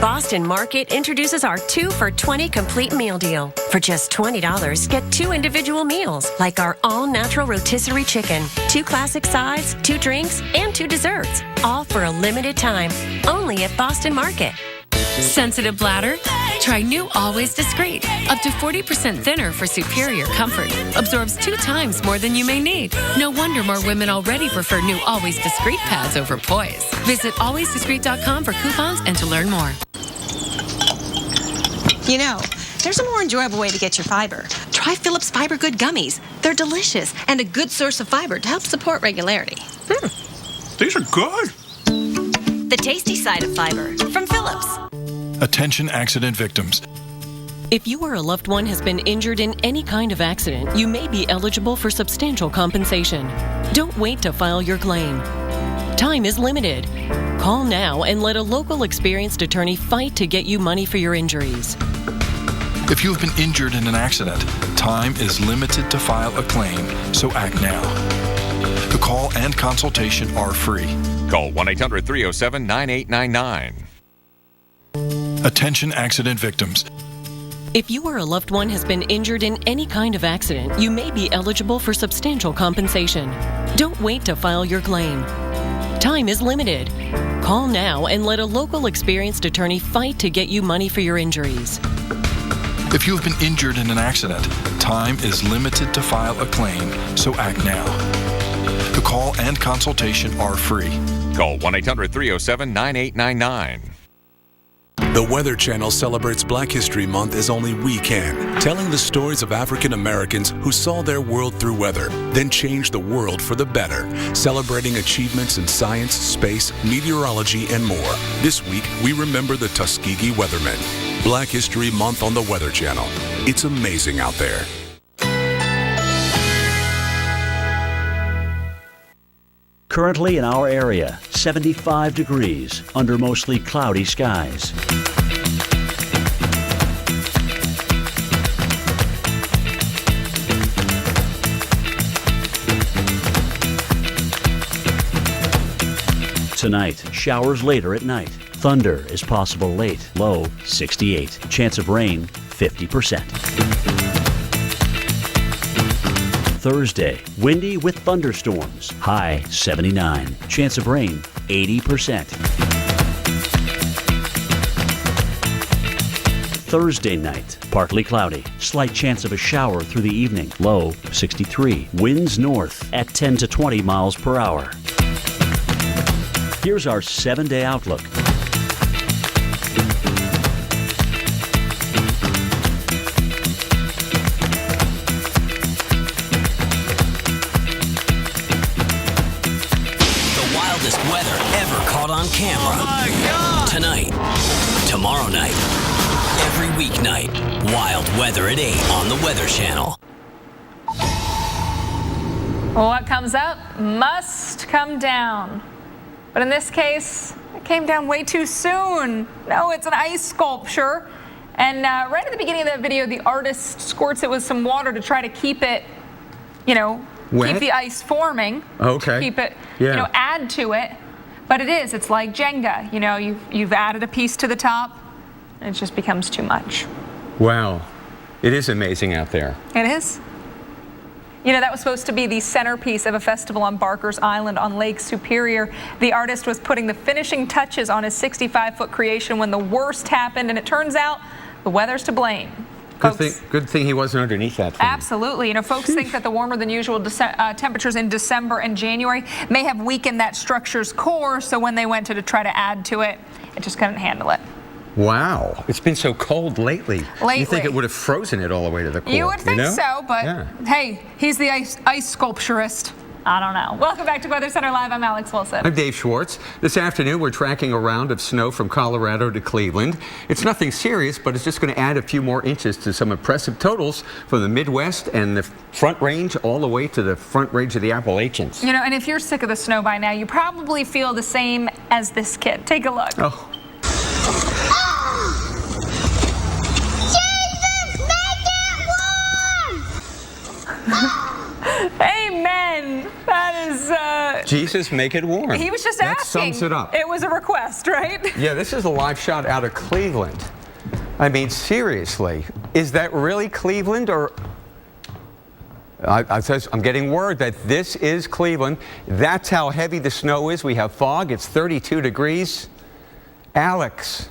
Boston Market introduces our 2 for $20 complete meal deal. For just $20, get 2 individual meals, like our all-natural rotisserie chicken, 2 classic sides, 2 drinks, and 2 desserts, all for a limited time, only at Boston Market. Sensitive bladder? Try new Always Discreet. Up to 40% thinner for superior comfort. Absorbs 2 times more than you may need. No wonder more women already prefer new Always Discreet pads over Poise. Visit alwaysdiscreet.com for coupons and to learn more. You know, there's a more enjoyable way to get your fiber. Try Phillips Fiber Good Gummies. They're delicious and a good source of fiber to help support regularity. These are good. The tasty side of fiber from Phillips. Attention accident victims. If you or a loved one has been injured in any kind of accident, you may be eligible for substantial compensation. Don't wait to file your claim. Time is limited. Call now and let a local experienced attorney fight to get you money for your injuries. If you have been injured in an accident, time is limited to file a claim, so act now. The call and consultation are free. Call 1-800-307-9899. Attention accident victims. If you or a loved one has been injured in any kind of accident, you may be eligible for substantial compensation. Don't wait to file your claim. Time is limited. Call now and let a local experienced attorney fight to get you money for your injuries. If you have been injured in an accident, time is limited to file a claim, so act now. The call and consultation are free. Call 1-800-307-9899. The Weather Channel celebrates Black History Month as only we can, telling the stories of African Americans who saw their world through weather, then changed the world for the better, celebrating achievements in science, space, meteorology, and more. This week, we remember the Tuskegee Weathermen. Black History Month on the Weather Channel. It's amazing out there. Currently in our area, 75 degrees under mostly cloudy skies. Tonight, showers later at night. Thunder is possible late, low 68. Chance of rain 50%. Thursday, windy with thunderstorms, high 79. Chance of rain 80%. Thursday night, partly cloudy, slight chance of a shower through the evening, low 63. Winds north at 10 to 20 miles per hour. Here's our 7-day outlook. On camera. Oh my God. Tonight, tomorrow night, every weeknight, wild weather at 8 on the Weather Channel. What comes up must come down. But in this case, it came down way too soon. No, it's an ice sculpture. And right at the beginning of that video, the artist squirts it with some water to try to keep it, Wet? keep the ice forming. Okay. Keep it, add to it. But it's like Jenga. You've added a piece to the top, and it just becomes too much. Wow. It is amazing out there. It is. That was supposed to be the centerpiece of a festival on Barker's Island on Lake Superior. The artist was putting the finishing touches on his 65-foot creation when the worst happened, and it turns out the weather's to blame. Good thing he wasn't underneath that thing. Absolutely. Folks think that the warmer than usual temperatures in December and January may have weakened that structure's core, so when they went to try to add to it, it just couldn't handle it. Wow. It's been so cold lately. You think it would have frozen it all the way to the core. You would think so, but hey, he's the ice sculpturist. I don't know. Welcome back to Weather Center Live. I'm Alex Wilson. I'm Dave Schwartz. This afternoon, we're tracking a round of snow from Colorado to Cleveland. It's nothing serious, but it's just going to add a few more inches to some impressive totals from the Midwest and the Front Range all the way to the Front Range of the Appalachians. And if you're sick of the snow by now, you probably feel the same as this kid. Take a look. Oh. Amen. That is... Jesus, make it warm. He was just that asking. Sums it up. It was a request, right? Yeah, this is a live shot out of Cleveland. I mean, seriously, is that really Cleveland, or... I'm getting word that this is Cleveland. That's how heavy the snow is. We have fog. It's 32 degrees. Alex,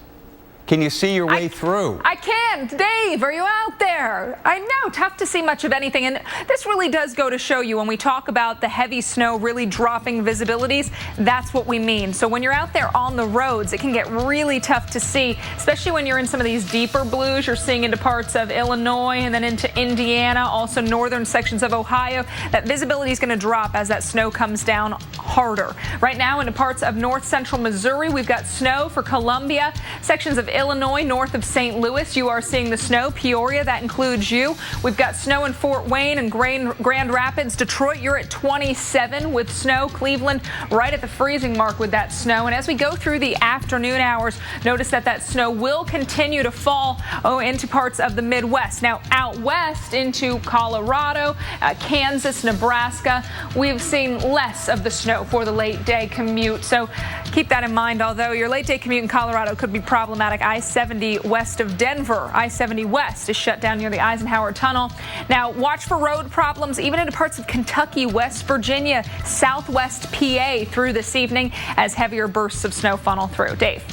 can you see your way through? I can't. Dave, are you out there? I know, tough to see much of anything. And this really does go to show you when we talk about the heavy snow really dropping visibilities, that's what we mean. So when you're out there on the roads, it can get really tough to see, especially when you're in some of these deeper blues. You're seeing into parts of Illinois and then into Indiana, also northern sections of Ohio. That visibility is going to drop as that snow comes down harder. Right now into parts of north central Missouri, we've got snow for Columbia, sections of Illinois, north of St. Louis. You are seeing the snow. Peoria, that includes you. We've got snow in Fort Wayne and Grand Rapids. Detroit, you're at 27 with snow. Cleveland, right at the freezing mark with that snow. And as we go through the afternoon hours, notice that snow will continue to fall into parts of the Midwest. Now, out west into Colorado, Kansas, Nebraska, we've seen less of the snow for the late day commute. So keep that in mind, although your late day commute in Colorado could be problematic. I-70 west of Denver. I-70 west is shut down near the Eisenhower Tunnel. Now, watch for road problems even into parts of Kentucky, West Virginia, southwest PA through this evening as heavier bursts of snow funnel through. Dave.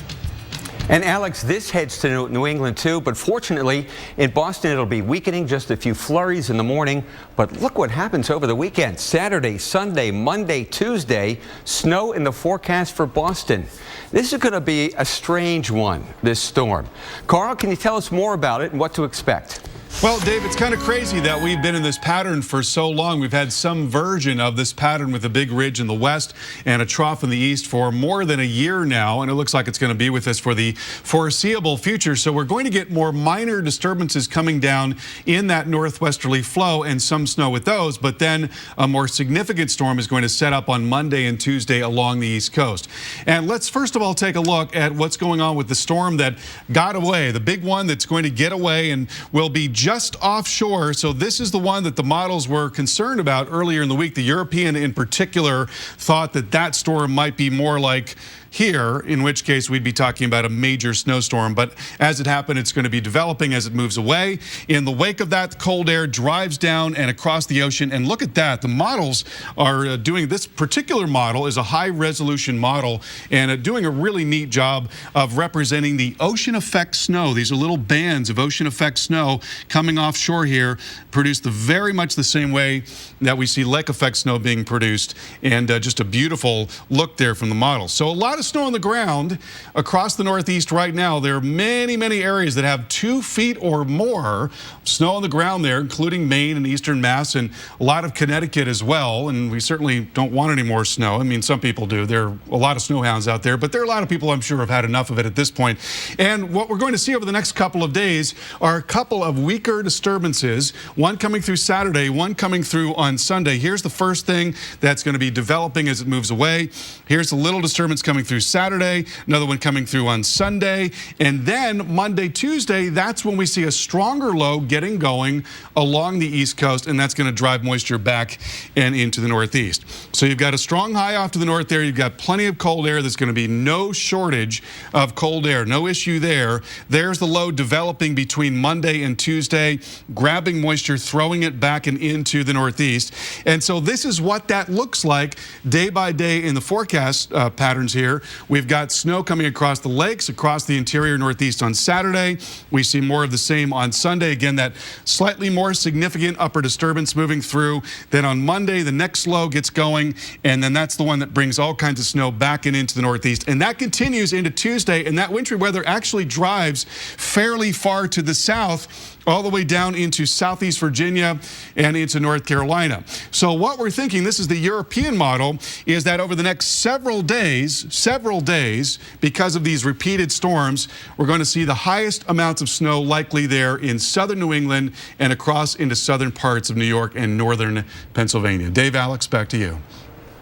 And Alex, this heads to New England too, but fortunately in Boston it'll be weakening, just a few flurries in the morning. But look what happens over the weekend. Saturday, Sunday, Monday, Tuesday, snow in the forecast for Boston. This is going to be a strange one, this storm. Carl, can you tell us more about it and what to expect? Well, Dave, it's kind of crazy that we've been in this pattern for so long. We've had some version of this pattern with a big ridge in the west and a trough in the east for more than a year now, and it looks like it's going to be with us for the foreseeable future. So we're going to get more minor disturbances coming down in that northwesterly flow and some snow with those, but then a more significant storm is going to set up on Monday and Tuesday along the East Coast. And let's first of all take a look at what's going on with the storm that got away, the big one that's going to get away and will be just offshore. So this is the one that the models were concerned about earlier in the week. The European in particular thought that storm might be more like here, in which case we'd be talking about a major snowstorm. But as it happened, it's going to be developing as it moves away. In the wake of that, cold air drives down and across the ocean. And look at that. The models are doing, this particular model is a high resolution model and doing a really neat job of representing the ocean effect snow. These are little bands of ocean effect snow coming offshore here, produced very much the same way that we see lake effect snow being produced. And just a beautiful look there from the model. So a lot of snow on the ground across the Northeast right now. There are many, many areas that have 2 feet or more snow on the ground there, including Maine and eastern Mass and a lot of Connecticut as well. And we certainly don't want any more snow. I mean, some people do. There are a lot of snowhounds out there, but there are a lot of people I'm sure have had enough of it at this point. And what we're going to see over the next couple of days are a couple of weaker disturbances, one coming through Saturday, one coming through on Sunday. Here's the first thing that's going to be developing as it moves away. Here's a little disturbance coming through Saturday, another one coming through on Sunday, and then Monday, Tuesday, that's when we see a stronger low getting going along the East Coast, and that's going to drive moisture back and into the Northeast. So you've got a strong high off to the north there. You've got plenty of cold air. There's going to be no shortage of cold air, no issue there. There's the low developing between Monday and Tuesday, grabbing moisture, throwing it back and into the Northeast. And so this is what that looks like day by day in the forecast patterns here. We've got snow coming across the lakes, across the interior Northeast on Saturday. We see more of the same on Sunday. Again, that slightly more significant upper disturbance moving through. Then on Monday, the next low gets going, and then that's the one that brings all kinds of snow back and into the Northeast. And that continues into Tuesday, and that wintry weather actually drives fairly far to the south, all the way down into southeast Virginia and into North Carolina. So what we're thinking, this is the European model, is that over the next several days, because of these repeated storms, we're going to see the highest amounts of snow likely there in southern New England and across into southern parts of New York and northern Pennsylvania. Dave, Alex, back to you.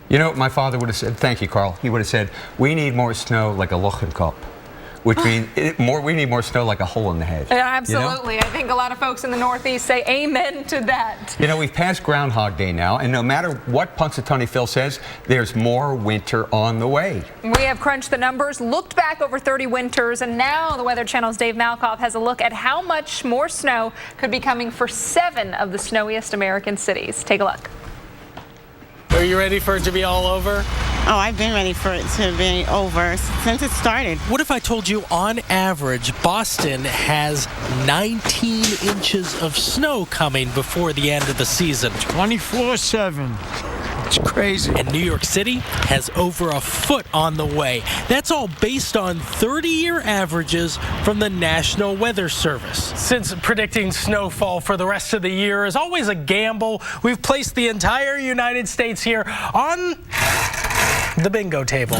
You know, my father would have said, thank you, Carl. He would have said, we need more snow like a Lochenkop. which means we need more snow like a hole in the head. Yeah, absolutely. I think a lot of folks in the Northeast say amen to that. You know, we've passed Groundhog Day now, and no matter what Punxsutawney Phil says, there's more winter on the way. We have crunched the numbers, looked back over 30 winters, and now the Weather Channel's Dave Malkoff has a look at how much more snow could be coming for 7 of the snowiest American cities. Take a look. Are you ready for it to be all over? Oh, I've been ready for it to be over since it started. What if I told you on average Boston has 19 inches of snow coming before the end of the season? 24/7. It's crazy. And New York City has over a foot on the way. That's all based on 30-year averages from the National Weather Service. Since predicting snowfall for the rest of the year is always a gamble, we've placed the entire United States here on the bingo table.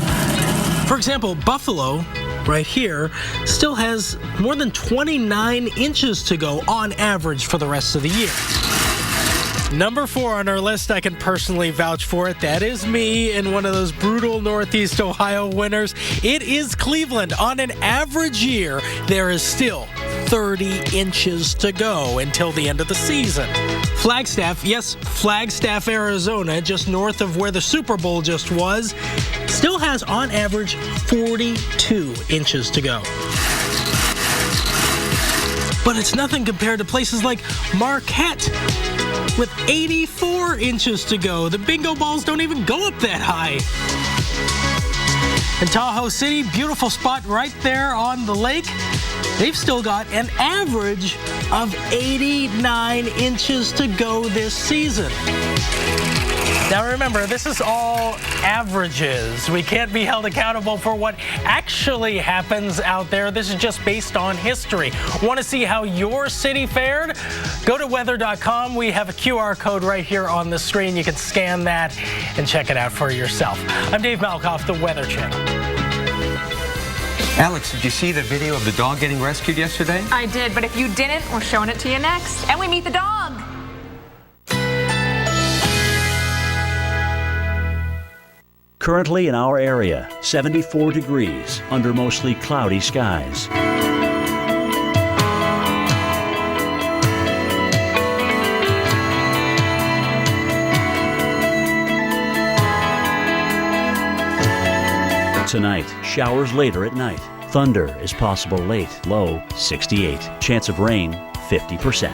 For example, Buffalo, right here, still has more than 29 inches to go on average for the rest of the year. Number 4 on our list, I can personally vouch for it. That is me in one of those brutal Northeast Ohio winters. It is Cleveland. On an average year, there is still 30 inches to go until the end of the season. Flagstaff, yes, Flagstaff, Arizona, just north of where the Super Bowl just was, still has on average 42 inches to go. But it's nothing compared to places like Marquette with 84 inches to go. The bingo balls don't even go up that high. In Tahoe City, beautiful spot right there on the lake. They've still got an average of 89 inches to go this season. Now remember, this is all averages. We can't be held accountable for what actually happens out there. This is just based on history. Want to see how your city fared? Go to weather.com. We have a QR code right here on the screen. You can scan that and check it out for yourself. I'm Dave Malkoff, the Weather Channel. Alex, did you see the video of the dog getting rescued yesterday? I did, but if you didn't, we're showing it to you next. And we meet the dog. Currently in our area, 74 degrees under mostly cloudy skies. Tonight, showers later at night. Thunder is possible late, low 68. Chance of rain 50%.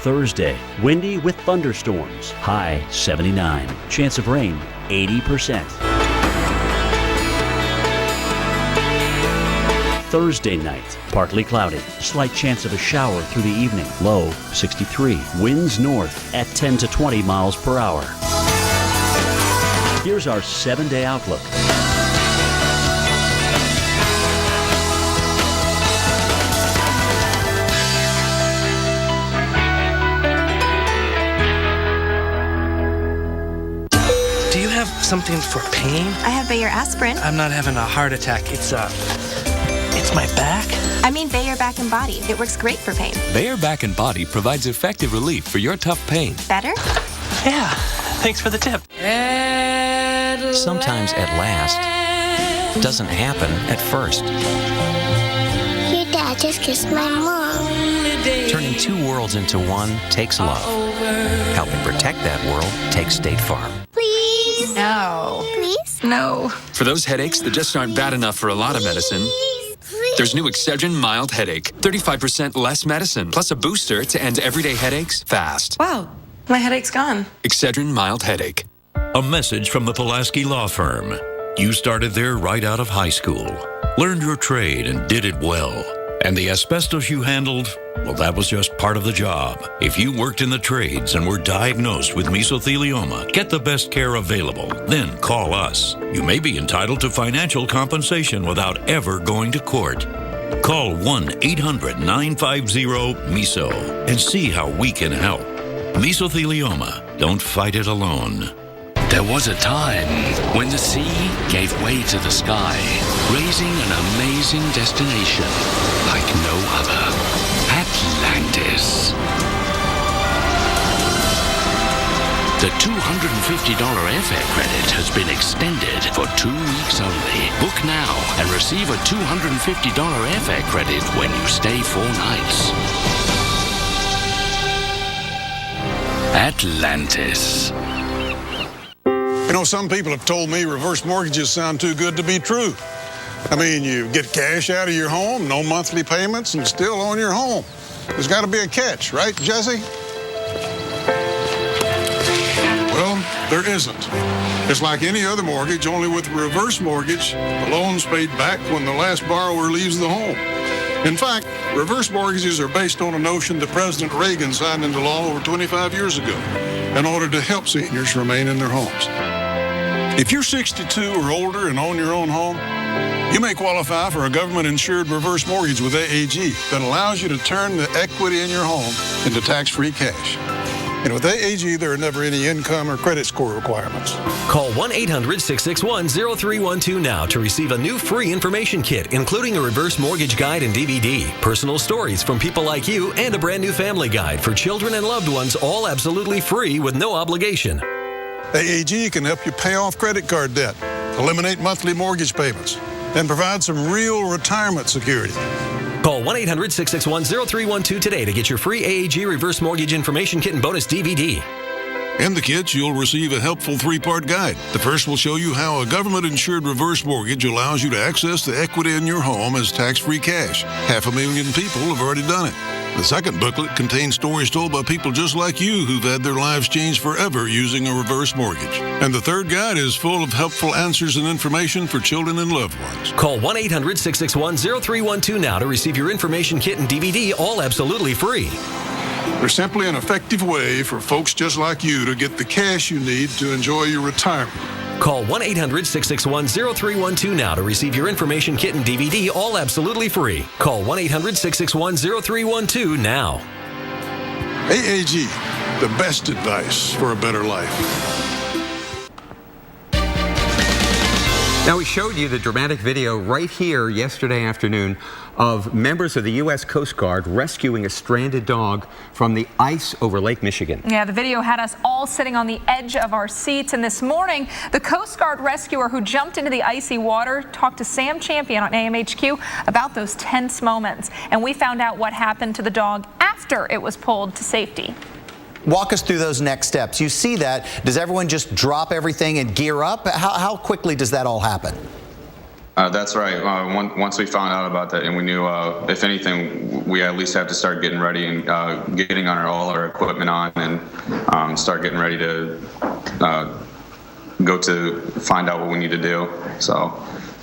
Thursday, windy with thunderstorms, high 79. Chance of rain 80%. Thursday night, partly cloudy, slight chance of a shower through the evening, low 63. Winds north at 10 to 20 miles per hour. Here's our 7-day outlook. Do you have something for pain? I have Bayer aspirin. I'm not having a heart attack. It's my back. I mean Bayer Back and Body. It works great for pain. Bayer Back and Body provides effective relief for your tough pain. Better? Yeah. Thanks for the tip. Sometimes at last doesn't happen at first. Your dad just kissed my mom. Turning two worlds into one takes love. Helping protect that world takes State Farm. Please? No. Please? No. For those headaches that just aren't bad enough for a lot of medicine, there's new Excedrin Mild Headache. 35% less medicine, plus a booster to end everyday headaches fast. Wow. My headache's gone. Excedrin Mild Headache. A message from the Pulaski Law Firm. You started there right out of high school, learned your trade and did it well. And the asbestos you handled, well, that was just part of the job. If you worked in the trades and were diagnosed with mesothelioma, get the best care available. Then call us. You may be entitled to financial compensation without ever going to court. Call 1-800-950-MESO and see how we can help. Mesothelioma. Don't fight it alone. There was a time when the sea gave way to the sky, raising an amazing destination like no other. Atlantis. The $250 airfare credit has been extended for 2 weeks only. Book now and receive a $250 airfare credit when you stay 4 nights. Atlantis. You know, some people have told me reverse mortgages sound too good to be true. I mean, you get cash out of your home, no monthly payments, and still own your home. There's got to be a catch, right, Jesse? Well, there isn't. It's like any other mortgage, only with a reverse mortgage, the loan's paid back when the last borrower leaves the home. In fact, reverse mortgages are based on a notion that President Reagan signed into law over 25 years ago in order to help seniors remain in their homes. If you're 62 or older and own your own home, you may qualify for a government-insured reverse mortgage with AAG that allows you to turn the equity in your home into tax-free cash. And with AAG, there are never any income or credit score requirements. Call 1-800-661-0312 now to receive a new free information kit, including a reverse mortgage guide and DVD, personal stories from people like you, and a brand new family guide for children and loved ones, all absolutely free with no obligation. AAG can help you pay off credit card debt, eliminate monthly mortgage payments, and provide some real retirement security. Call 1-800-661-0312 today to get your free AAG reverse mortgage information kit and bonus DVD. In the kits, you'll receive a helpful 3-part guide. The first will show you how a government-insured reverse mortgage allows you to access the equity in your home as tax-free cash. 500,000 people have already done it. The second booklet contains stories told by people just like you who've had their lives changed forever using a reverse mortgage. And the third guide is full of helpful answers and information for children and loved ones. Call 1-800-661-0312 now to receive your information kit and DVD, all absolutely free. There's simply an effective way for folks just like you to get the cash you need to enjoy your retirement. Call 1-800-661-0312 now to receive your information kit and DVD, all absolutely free. Call 1-800-661-0312 now. AAG, the best advice for a better life. Now, we showed you the dramatic video right here yesterday afternoon of members of the U.S. Coast Guard rescuing a stranded dog from the ice over Lake Michigan. Yeah, the video had us all sitting on the edge of our seats. And this morning, the Coast Guard rescuer who jumped into the icy water talked to Sam Champion on AMHQ about those tense moments. And we found out what happened to the dog after it was pulled to safety. Walk us through those next steps. You see that. Does everyone just drop everything and gear up? How quickly does that all happen? That's right. Once we found out about that and we knew, if anything, we at least have to start getting ready and getting all our equipment on and start getting ready to go to find out what we need to do. So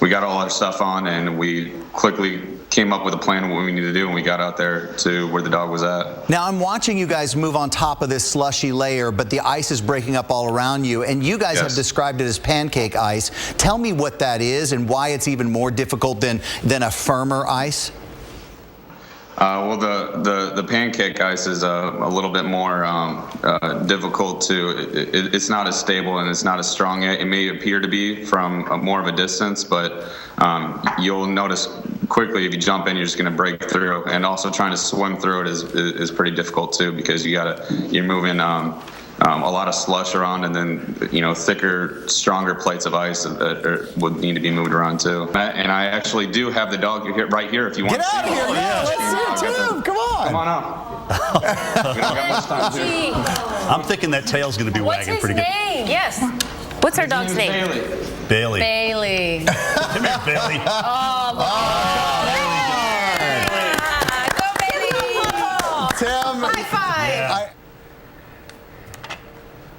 we got all our stuff on and we quickly came up with a plan of what we need to do, and we got out there to where the dog was at. Now, I'm watching you guys move on top of this slushy layer, but the ice is breaking up all around you, and you guys have described it as pancake ice. Tell me what that is and why it's even more difficult than a firmer ice. Well, the pancake ice is a little bit more difficult to. It's not as stable and it's not as strong. It may appear to be from more of a distance, but you'll notice quickly if you jump in, you're just going to break through. And also trying to swim through it is pretty difficult too, because you're moving a lot of slush around, and then thicker, stronger plates of ice that would need to be moved around too. And I actually do have the dog right here if you want to see it. Get out of here! Yeah, let's see it too. Come on. Come on up. We don't got much time here. I'm thinking that tail's going to be wagging pretty good. What's his name? Yes. What's our dog's name? Bailey. Bailey. Come here, Bailey. Oh, go Bailey. Tim. High five. Yeah.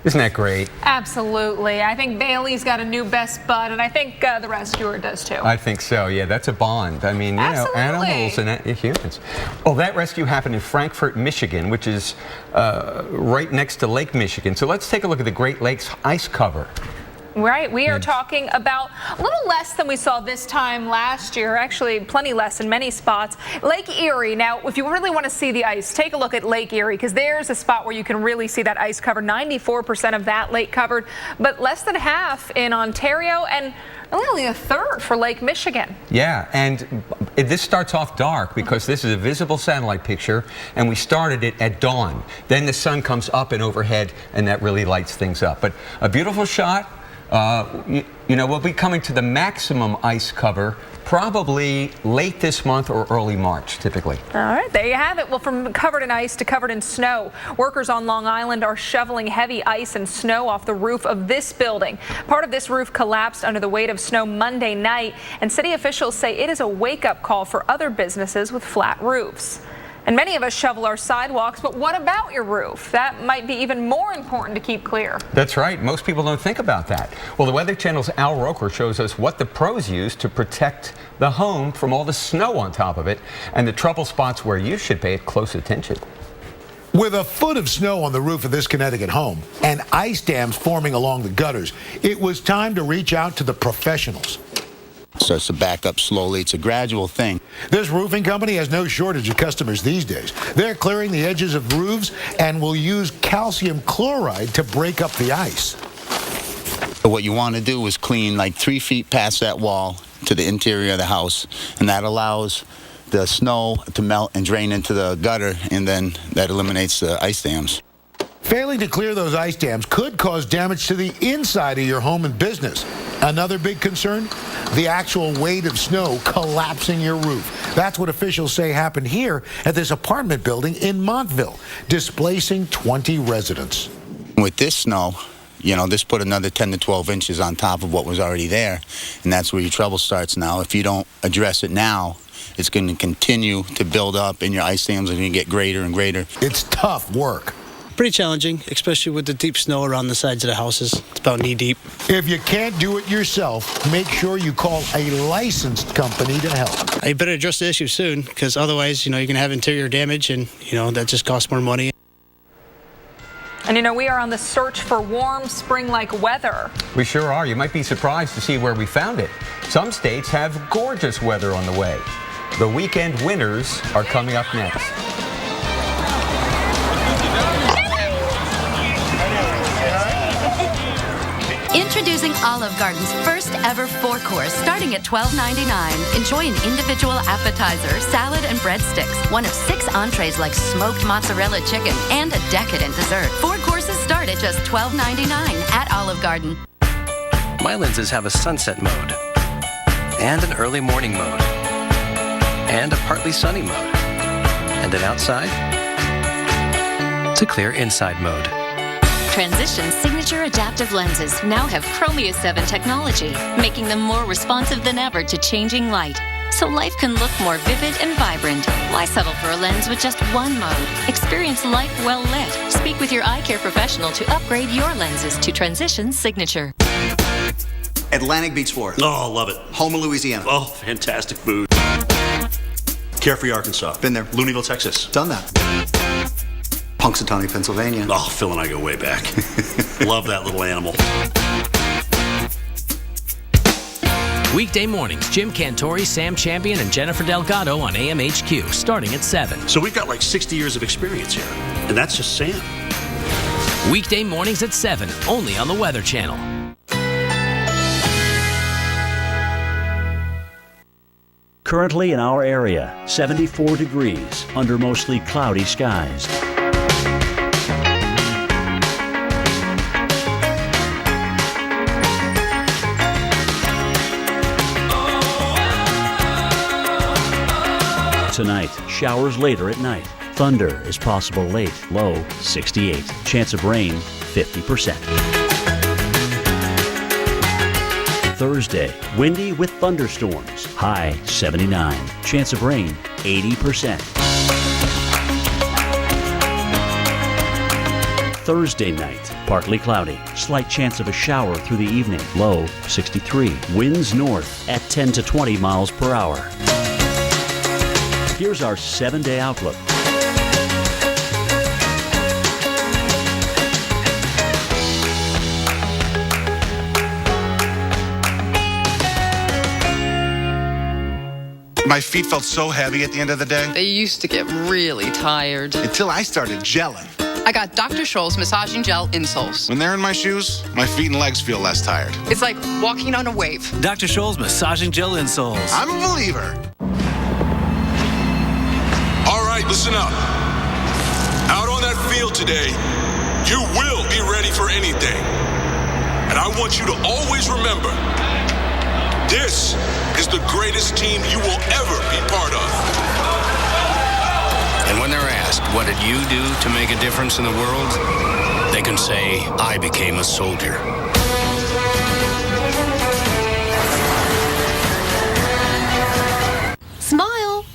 Isn't that great? Absolutely. I think Bailey's got a new best bud, and I think the rescuer does too. I think so. Yeah, that's a bond. I mean, animals and humans. Oh, that rescue happened in Frankfort, Michigan, which is right next to Lake Michigan. So let's take a look at the Great Lakes ice cover. Right, we are talking about a little less than we saw this time last year, actually plenty less in many spots. Lake Erie, now if you really want to see the ice, take a look at Lake Erie, because there's a spot where you can really see that ice cover, 94% of that lake covered, but less than half in Ontario and only a third for Lake Michigan. Yeah, and This starts off dark because this is a visible satellite picture, and we started it at dawn. Then the sun comes up and overhead, and that really lights things up. But a beautiful shot. You know, we'll be coming to the maximum ice cover probably late this month or early March, typically. All right, there you have it. Well, from covered in ice to covered in snow, workers on Long Island are shoveling heavy ice and snow off the roof of this building. Part of this roof collapsed under the weight of snow Monday night, and city officials say it is a wake-up call for other businesses with flat roofs. And many of us shovel our sidewalks, but what about your roof? That might be even more important to keep clear. That's right. Most people don't think about that. Well, the Weather Channel's Al Roker shows us what the pros use to protect the home from all the snow on top of it and the trouble spots where you should pay close attention. With a foot of snow on the roof of this Connecticut home and ice dams forming along the gutters, it was time to reach out to the professionals. Starts to back up slowly. It's a gradual thing. This roofing company has no shortage of customers these days. They're clearing the edges of roofs and will use calcium chloride to break up the ice. What you want to do is clean like 3 feet past that wall to the interior of the house, and that allows the snow to melt and drain into the gutter, and then that eliminates the ice dams. Failing to clear those ice dams could cause damage to the inside of your home and business. Another big concern? The actual weight of snow collapsing your roof. That's what officials say happened here at this apartment building in Montville, displacing 20 residents. With this snow, you know, this put another 10 to 12 inches on top of what was already there, and that's where your trouble starts now. If you don't address it now, it's going to continue to build up, and your ice dams are going to get greater and greater. It's tough work. Pretty challenging, especially with the deep snow around the sides of the houses. It's about knee deep. If you can't do it yourself, make sure you call a licensed company to help. You better address the issue soon, because otherwise, you know, you can have interior damage, and, you know, that just costs more money. And you know, we are on the search for warm spring-like weather. We sure are. You might be surprised to see where we found it. Some states have gorgeous weather on the way. The weekend winners are coming up next. Introducing Olive Garden's first ever 4-course starting at $12.99. Enjoy an individual appetizer, salad, and breadsticks. One of 6 entrees like smoked mozzarella chicken and a decadent dessert. 4 courses start at just $12.99 at Olive Garden. My lenses have a sunset mode, and an early morning mode, and a partly sunny mode, and an outside to clear inside mode. Transition's signature adaptive lenses now have Chromia 7 technology, making them more responsive than ever to changing light. So life can look more vivid and vibrant. Why settle for a lens with just one mode? Experience life well lit. Speak with your eye care professional to upgrade your lenses to Transition's signature. Atlantic Beach, Florida. Oh, love it. Houma, Louisiana. Oh, fantastic food. Carefree, Arkansas. Been there. Looneyville, Texas. Done that. Punxsutawney, Pennsylvania. Oh, Phil and I go way back. Love that little animal. Weekday mornings, Jim Cantori, Sam Champion, and Jennifer Delgado on AMHQ, starting at 7. So we've got like 60 years of experience here, and that's just Sam. Weekday mornings at 7, only on the Weather Channel. Currently in our area, 74 degrees under mostly cloudy skies. Tonight, showers later at night. Thunder is possible late, low 68. Chance of rain 50%. Thursday, windy with thunderstorms, high 79. Chance of rain 80%. Thursday night, partly cloudy, slight chance of a shower through the evening, low 63. Winds north at 10 to 20 miles per hour. Here's our 7-day outlook. My feet felt so heavy at the end of the day. They used to get really tired. Until I started gelling. I got Dr. Scholl's massaging gel insoles. When they're in my shoes, my feet and legs feel less tired. It's like walking on a wave. Dr. Scholl's massaging gel insoles. I'm a believer. listen up. Out on that field today, you will be ready for anything. And I want you to always remember, this is the greatest team you will ever be part of. And when they're asked, what did you do to make a difference in the world? They can say, I became a soldier. Smile.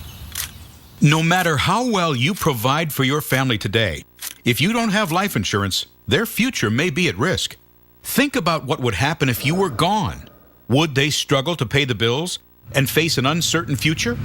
No matter how well you provide for your family today, if you don't have life insurance, their future may be at risk. Think about what would happen if you were gone. Would they struggle to pay the bills and face an uncertain future?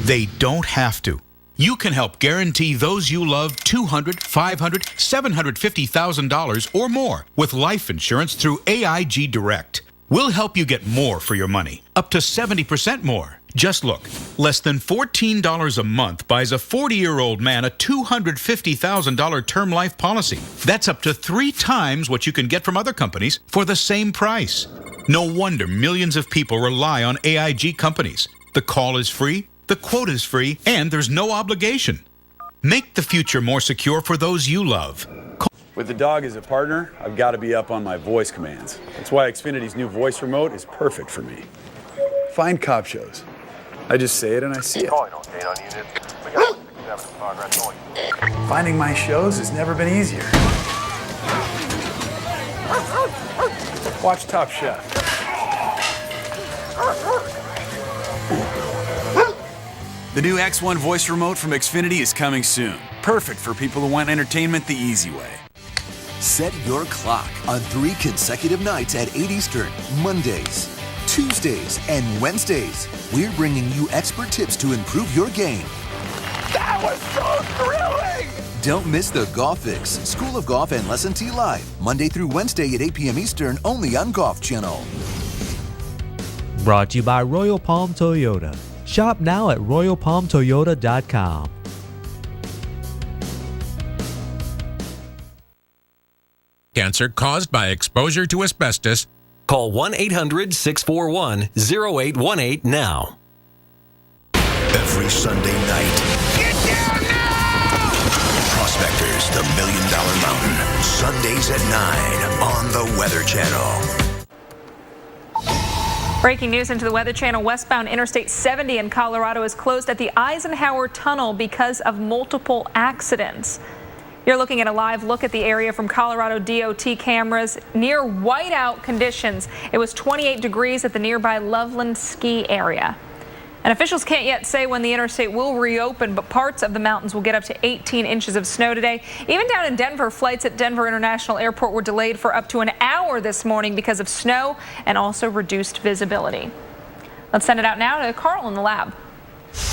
They don't have to. You can help guarantee those you love $200,000, $500,000, $750,000 or more with life insurance through AIG Direct. We'll help you get more for your money, up to 70% more. Just look, less than $14 a month buys a 40-year-old man a $250,000 term life policy. That's up to 3 times what you can get from other companies for the same price. No wonder millions of people rely on AIG companies. The call is free, the quote is free, and there's no obligation. Make the future more secure for those you love. With the dog as a partner, I've got to be up on my voice commands. That's why Xfinity's new voice remote is perfect for me. Find cop shows. I just say it and I see it. Finding my shows has never been easier. Watch Top Chef. The new X1 voice remote from Xfinity is coming soon. Perfect for people who want entertainment the easy way. Set your clock on 3 consecutive nights at 8 Eastern, Mondays, Tuesdays, and Wednesdays. We're bringing you expert tips to improve your game. That was so thrilling! Don't miss the Golf Fix, School of Golf and Lesson T Live, Monday through Wednesday at 8 p.m. Eastern, only on Golf Channel. Brought to you by Royal Palm Toyota. Shop now at royalpalmtoyota.com. Cancer caused by exposure to asbestos. Call 1-800-641-0818 now. Every Sunday night. Get down now! Prospectors, the $1 Million Mountain. Sundays at 9 on the Weather Channel. Breaking news into the Weather Channel. Westbound Interstate 70 in Colorado is closed at the Eisenhower Tunnel because of multiple accidents. You're looking at a live look at the area from Colorado DOT cameras. Near whiteout conditions. It was 28 degrees at the nearby Loveland ski area. And officials can't yet say when the interstate will reopen, but parts of the mountains will get up to 18 inches of snow today. Even down in Denver, flights at Denver International Airport were delayed for up to an hour this morning because of snow and also reduced visibility. Let's send it out now to Carl in the lab.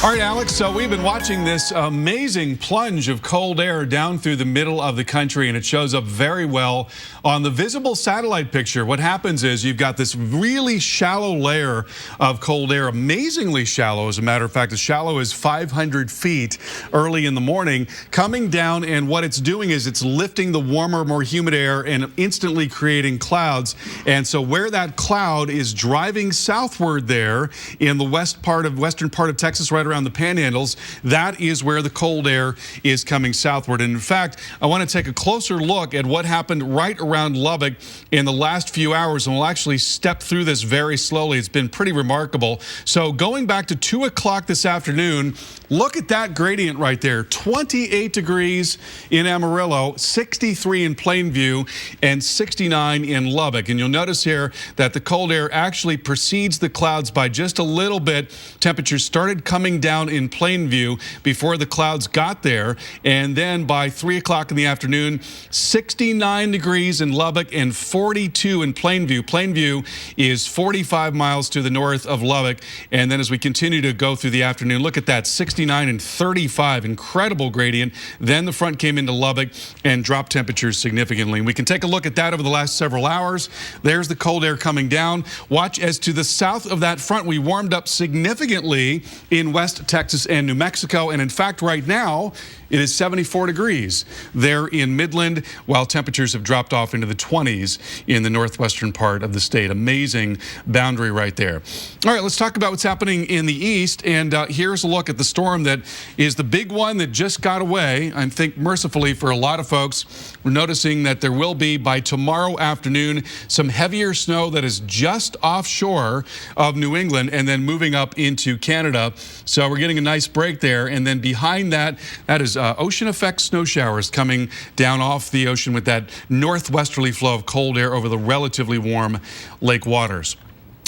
All right, Alex, so we've been watching this amazing plunge of cold air down through the middle of the country, and it shows up very well on the visible satellite picture. What happens is you've got this really shallow layer of cold air, amazingly shallow, as a matter of fact, as shallow as 500 feet early in the morning, coming down, and what it's doing is it's lifting the warmer, more humid air and instantly creating clouds. And so where that cloud is driving southward there in the western part of Texas, right around the panhandles, that is where the cold air is coming southward. And in fact, I want to take a closer look at what happened right around Lubbock in the last few hours, and we'll actually step through this very slowly. It's been pretty remarkable. So going back to 2 o'clock this afternoon, look at that gradient right there. 28 degrees in Amarillo, 63 in Plainview, and 69 in Lubbock. And you'll notice here that the cold air actually precedes the clouds by just a little bit. Temperatures started coming down in Plainview before the clouds got there, and then by 3 o'clock in the afternoon, 69 degrees in Lubbock and 42 in Plainview. Plainview is 45 miles to the north of Lubbock, and then as we continue to go through the afternoon, look at that, 69 and 35, incredible gradient. Then the front came into Lubbock and dropped temperatures significantly. And we can take a look at that over the last several hours. There's the cold air coming down. Watch as to the south of that front, we warmed up significantly in west West Texas and New Mexico. And in fact, right now, it is 74 degrees there in Midland, while temperatures have dropped off into the 20s in the northwestern part of the state. Amazing boundary right there. All right, let's talk about what's happening in the east. And here's a look at the storm that is the big one that just got away. I think mercifully for a lot of folks, we're noticing that there will be by tomorrow afternoon some heavier snow that is just offshore of New England and then moving up into Canada. So we're getting a nice break there. And then behind that, that is ocean effect snow showers coming down off the ocean with that northwesterly flow of cold air over the relatively warm lake waters.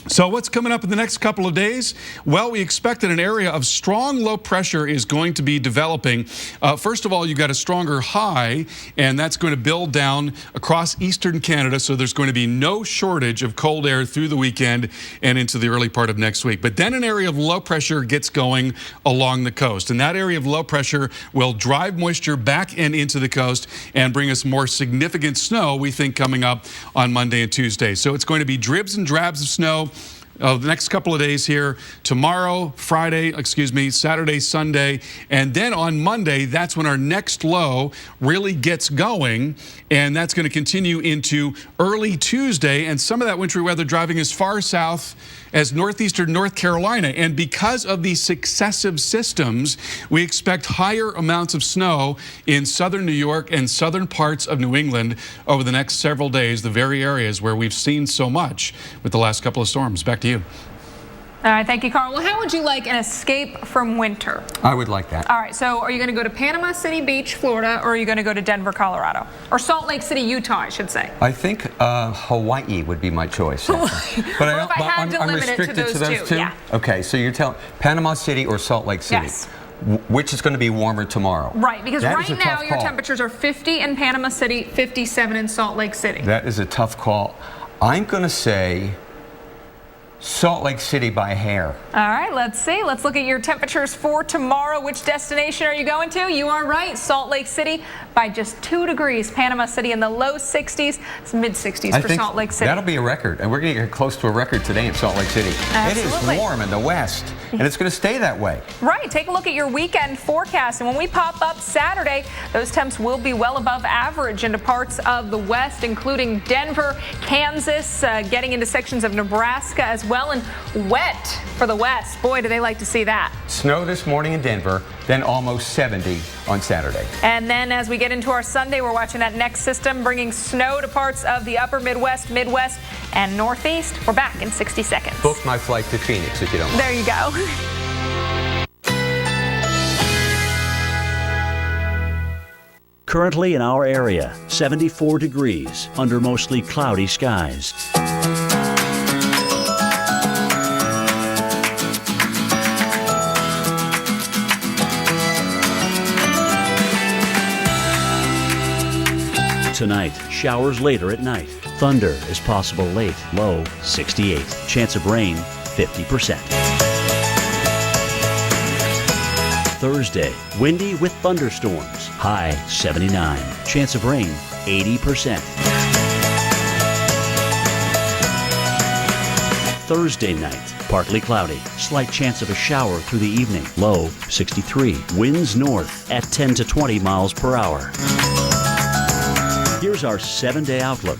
So what's coming up in the next couple of days? Well, we expect that an area of strong low pressure is going to be developing. First of all, you've got a stronger high, and that's going to build down across eastern Canada, so there's going to be no shortage of cold air through the weekend and into the early part of next week. But then an area of low pressure gets going along the coast, and that area of low pressure will drive moisture back and into the coast and bring us more significant snow, we think, coming up on Monday and Tuesday. So it's going to be dribs and drabs of snow the next couple of days here, tomorrow, Saturday, Sunday, and then on Monday, that's when our next low really gets going, and that's going to continue into early Tuesday, and some of that wintry weather driving as far south as northeastern North Carolina. And because of these successive systems, we expect higher amounts of snow in southern New York and southern parts of New England over the next several days, the very areas where we've seen so much with the last couple of storms. Back to you. All right, thank you, Carl. Well, how would you like an escape from winter? I would like that. All right, so are you going to go to Panama City Beach, Florida, or are you going to go to Denver, Colorado? Or Salt Lake City, Utah, I should say. I think Hawaii would be my choice. But I'm restricted to those two? Yeah. Okay, so you're telling Panama City or Salt Lake City? Yes. Which is going to be warmer tomorrow? Right, because that right now your temperatures are 50 in Panama City, 57 in Salt Lake City. That is a tough call. I'm going to say Salt Lake City by a hair. All right, let's see. Let's look at your temperatures for tomorrow. Which destination are you going to? You are right, Salt Lake City by just 2 degrees. Panama City in the low 60s. It's mid-60s for Salt Lake City. That'll be a record, and we're going to get close to a record today in Salt Lake City. Absolutely. It is warm in the west, and it's going to stay that way. Right. Take a look at your weekend forecast, and when we pop up Saturday, those temps will be well above average into parts of the west, including Denver, Kansas, getting into sections of Nebraska as well, and wet for the west. Boy, do they like to see that. Snow this morning in Denver, then almost 70 on Saturday. And then as we get into our Sunday, we're watching that next system bringing snow to parts of the upper Midwest, Midwest, and Northeast. We're back in 60 seconds. Book my flight to Phoenix if you don't mind. There you go. Currently in our area, 74 degrees under mostly cloudy skies. Tonight, showers later at night. Thunder is possible late, low 68. Chance of rain 50%. Thursday, windy with thunderstorms, high 79. Chance of rain 80%. Thursday night, partly cloudy, slight chance of a shower through the evening, low 63. Winds north at 10 to 20 miles per hour. Here's our 7-day outlook.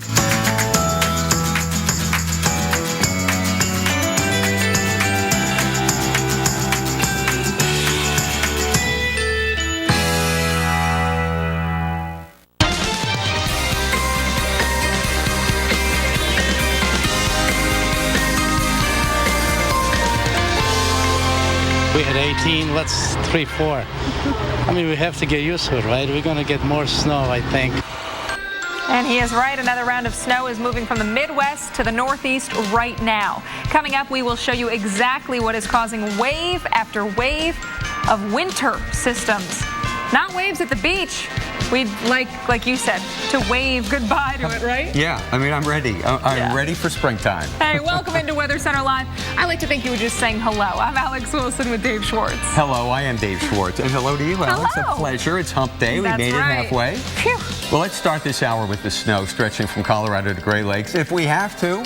We had 18, let's 3-4. I mean, we have to get used to it, right? We're going to get more snow, I think. And he is right. Another round of snow is moving from the Midwest to the Northeast right now. Coming up, we will show you exactly what is causing wave after wave of winter systems. Not waves at the beach. We'd like you said, to wave goodbye to it, right? Yeah, I mean, I'm ready. I'm ready for springtime. Hey, welcome into Weather Center Live. I like to think you were just saying hello. I'm Alex Wilson with Dave Schwartz. Hello, I am Dave Schwartz. And hello to you, Alex. Hello. A pleasure. It's hump day. We made it halfway. Phew. Well, let's start this hour with the snow stretching from Colorado to Great Lakes. If we have to,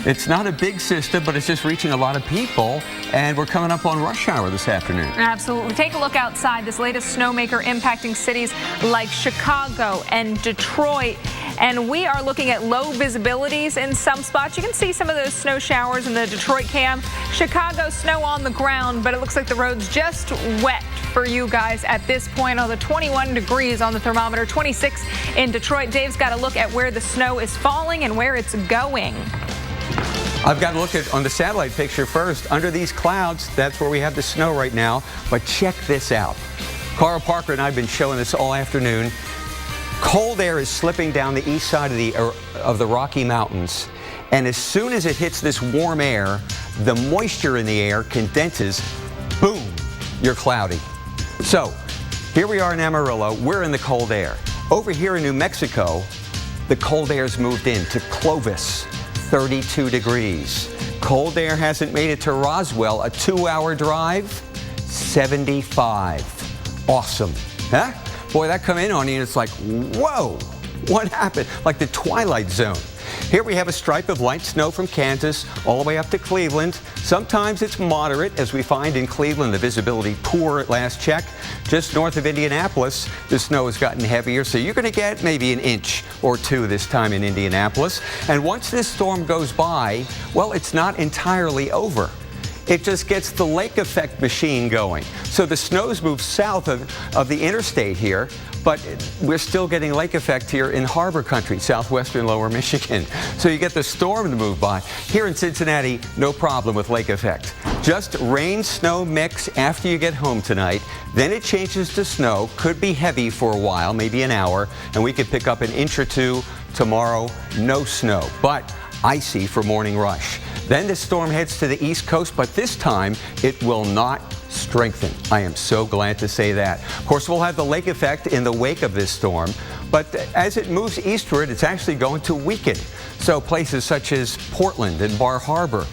It's not a big system, but it's just reaching a lot of people, and we're coming up on rush hour this afternoon. Absolutely. Take a look outside. This latest snowmaker impacting cities like Chicago and Detroit. And we are looking at low visibilities in some spots. You can see some of those snow showers in the Detroit cam. Chicago snow on the ground, but it looks like the road's just wet for you guys at this point. On the 21 degrees on the thermometer, 26 in Detroit. Dave's got a look at where the snow is falling and where it's going. I've got to look at on the satellite picture first. Under these clouds, that's where we have the snow right now. But check this out. Carl Parker and I have been showing this all afternoon. Cold air is slipping down the east side of the Rocky Mountains. And as soon as it hits this warm air, the moisture in the air condenses. Boom, you're cloudy. So here we are in Amarillo. We're in the cold air. Over here in New Mexico, the cold air's moved in to Clovis, 32 degrees. Cold air hasn't made it to Roswell, a 2-hour drive, 75. Awesome, huh? Boy, that come in on you and it's like, whoa, what happened? Like the Twilight Zone. Here we have a stripe of light snow from Kansas all the way up to Cleveland. Sometimes it's moderate, as we find in Cleveland, the visibility poor at last check. Just north of Indianapolis, the snow has gotten heavier, so you're going to get maybe an inch or two this time in Indianapolis. And once this storm goes by, well, it's not entirely over. It just gets the lake effect machine going. So the snows move south of the interstate here, but we're still getting lake effect here in harbor country, southwestern lower Michigan. So you get the storm to move by. Here in Cincinnati, no problem with lake effect. Just rain-snow mix after you get home tonight. Then it changes to snow. Could be heavy for a while, maybe an hour, and we could pick up an inch or two tomorrow. No snow, but icy for morning rush. Then the storm heads to the east coast, but this time it will not strengthen. I am so glad to say that. Of course, we'll have the lake effect in the wake of this storm, but as it moves eastward, it's actually going to weaken. So places such as Portland and Bar Harbor,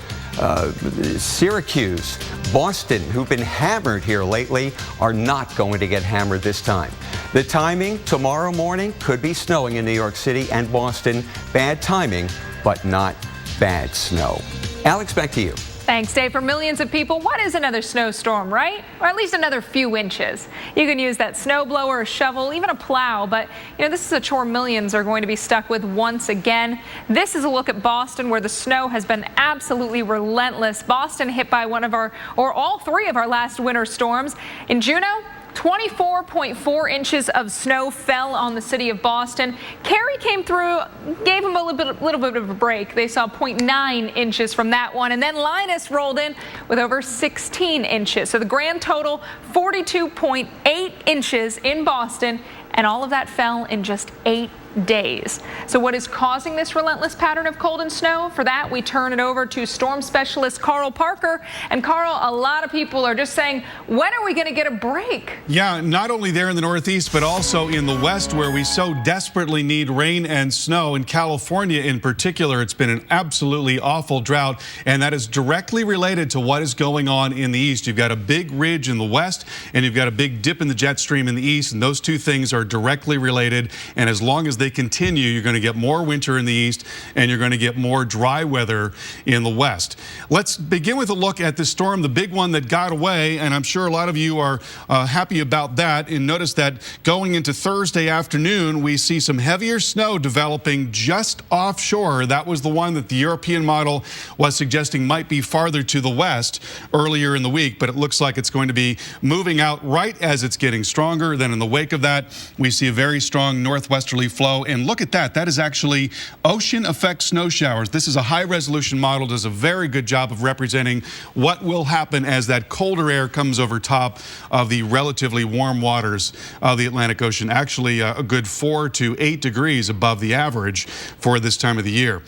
Syracuse, Boston, who've been hammered here lately, are not going to get hammered this time. The timing, tomorrow morning, could be snowing in New York City and Boston. Bad timing, but not bad snow. Alex, back to you. Thanks, Dave. For millions of people, what is another snowstorm, right? Or at least another few inches. You can use that snowblower, a shovel, even a plow, but this is a chore millions are going to be stuck with once again. This is a look at Boston, where the snow has been absolutely relentless. Boston hit by all three of our last winter storms. In Juneau, 24.4 inches of snow fell on the city of Boston. Cary came through, gave them a little bit of a break. They saw 0.9 inches from that one. And then Linus rolled in with over 16 inches. So the grand total, 42.8 inches in Boston. And all of that fell in just 8 days. So what is causing this relentless pattern of cold and snow? For that, we turn it over to storm specialist Carl Parker. And Carl, a lot of people are just saying, when are we going to get a break? Yeah, not only there in the Northeast, but also in the West, where we so desperately need rain and snow. In California in particular, it's been an absolutely awful drought, and that is directly related to what is going on in the East. You've got a big ridge in the West, and you've got a big dip in the jet stream in the East, and those two things are directly related. And as long as they continue, you're going to get more winter in the East, and you're going to get more dry weather in the West. Let's begin with a look at the storm, the big one that got away, and I'm sure a lot of you are happy about that. And notice that going into Thursday afternoon, we see some heavier snow developing just offshore. That was the one that the European model was suggesting might be farther to the west earlier in the week, but it looks like it's going to be moving out right as it's getting stronger. Then in the wake of that, we see a very strong northwesterly flow. And look at that. That is actually ocean effect snow showers. This is a high resolution model, does a very good job of representing what will happen as that colder air comes over top of the relatively warm waters of the Atlantic Ocean. Actually, a good 4 to 8 degrees above the average for this time of the year.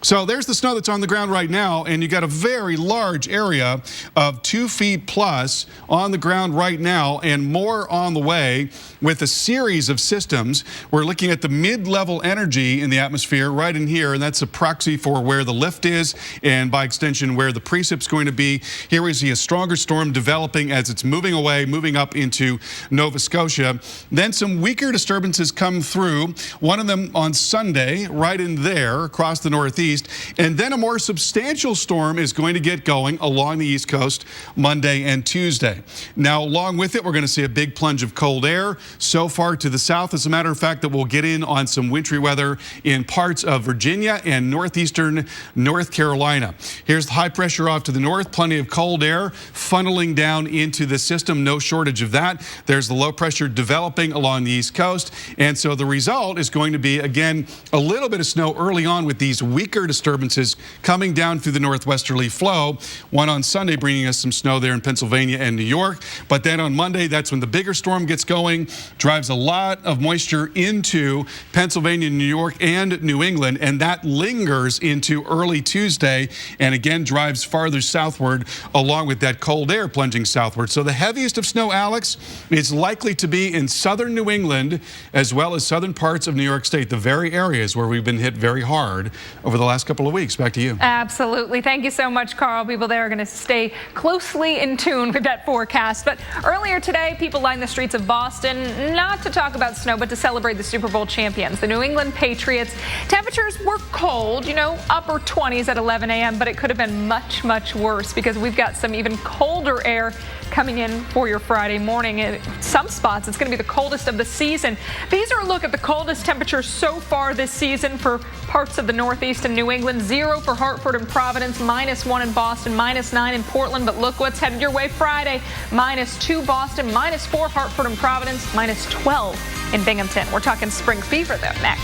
So there's the snow that's on the ground right now, and you got a very large area of 2 feet plus on the ground right now, and more on the way with a series of systems. We're looking at the mid-level energy in the atmosphere right in here, and that's a proxy for where the lift is, and by extension where the precip's going to be. Here we see a stronger storm developing as it's moving away, moving up into Nova Scotia. Then some weaker disturbances come through. One of them on Sunday, right in there across the Northeast. northeast. And then a more substantial storm is going to get going along the East Coast Monday and Tuesday. Now, along with it, we're going to see a big plunge of cold air so far to the south. As a matter of fact, that we'll get in on some wintry weather in parts of Virginia and northeastern North Carolina. Here's the high pressure off to the north. Plenty of cold air funneling down into the system. No shortage of that. There's the low pressure developing along the East Coast. And so the result is going to be, again, a little bit of snow early on with these weaker disturbances coming down through the northwesterly flow. One on Sunday bringing us some snow there in Pennsylvania and New York. But then on Monday, that's when the bigger storm gets going, drives a lot of moisture into Pennsylvania, New York, and New England. And that lingers into early Tuesday and again drives farther southward along with that cold air plunging southward. So the heaviest of snow, Alex, is likely to be in southern New England as well as southern parts of New York State, the very areas where we've been hit very hard over the last couple of weeks. Back to you. Absolutely. Thank you so much, Carl. People there are going to stay closely in tune with that forecast. But earlier today, people lined the streets of Boston not to talk about snow, but to celebrate the Super Bowl champions, the New England Patriots. Temperatures were cold, upper 20s at 11 a.m., but it could have been much, much worse because we've got some even colder air coming in for your Friday morning. In some spots, it's going to be the coldest of the season. These are a look at the coldest temperatures so far this season for parts of the Northeast and New England. 0 for Hartford and Providence, -1 in Boston, -9 in Portland. But look what's headed your way Friday. -2 Boston, -4 Hartford and Providence, -12 in Binghamton. We're talking spring fever, though, next.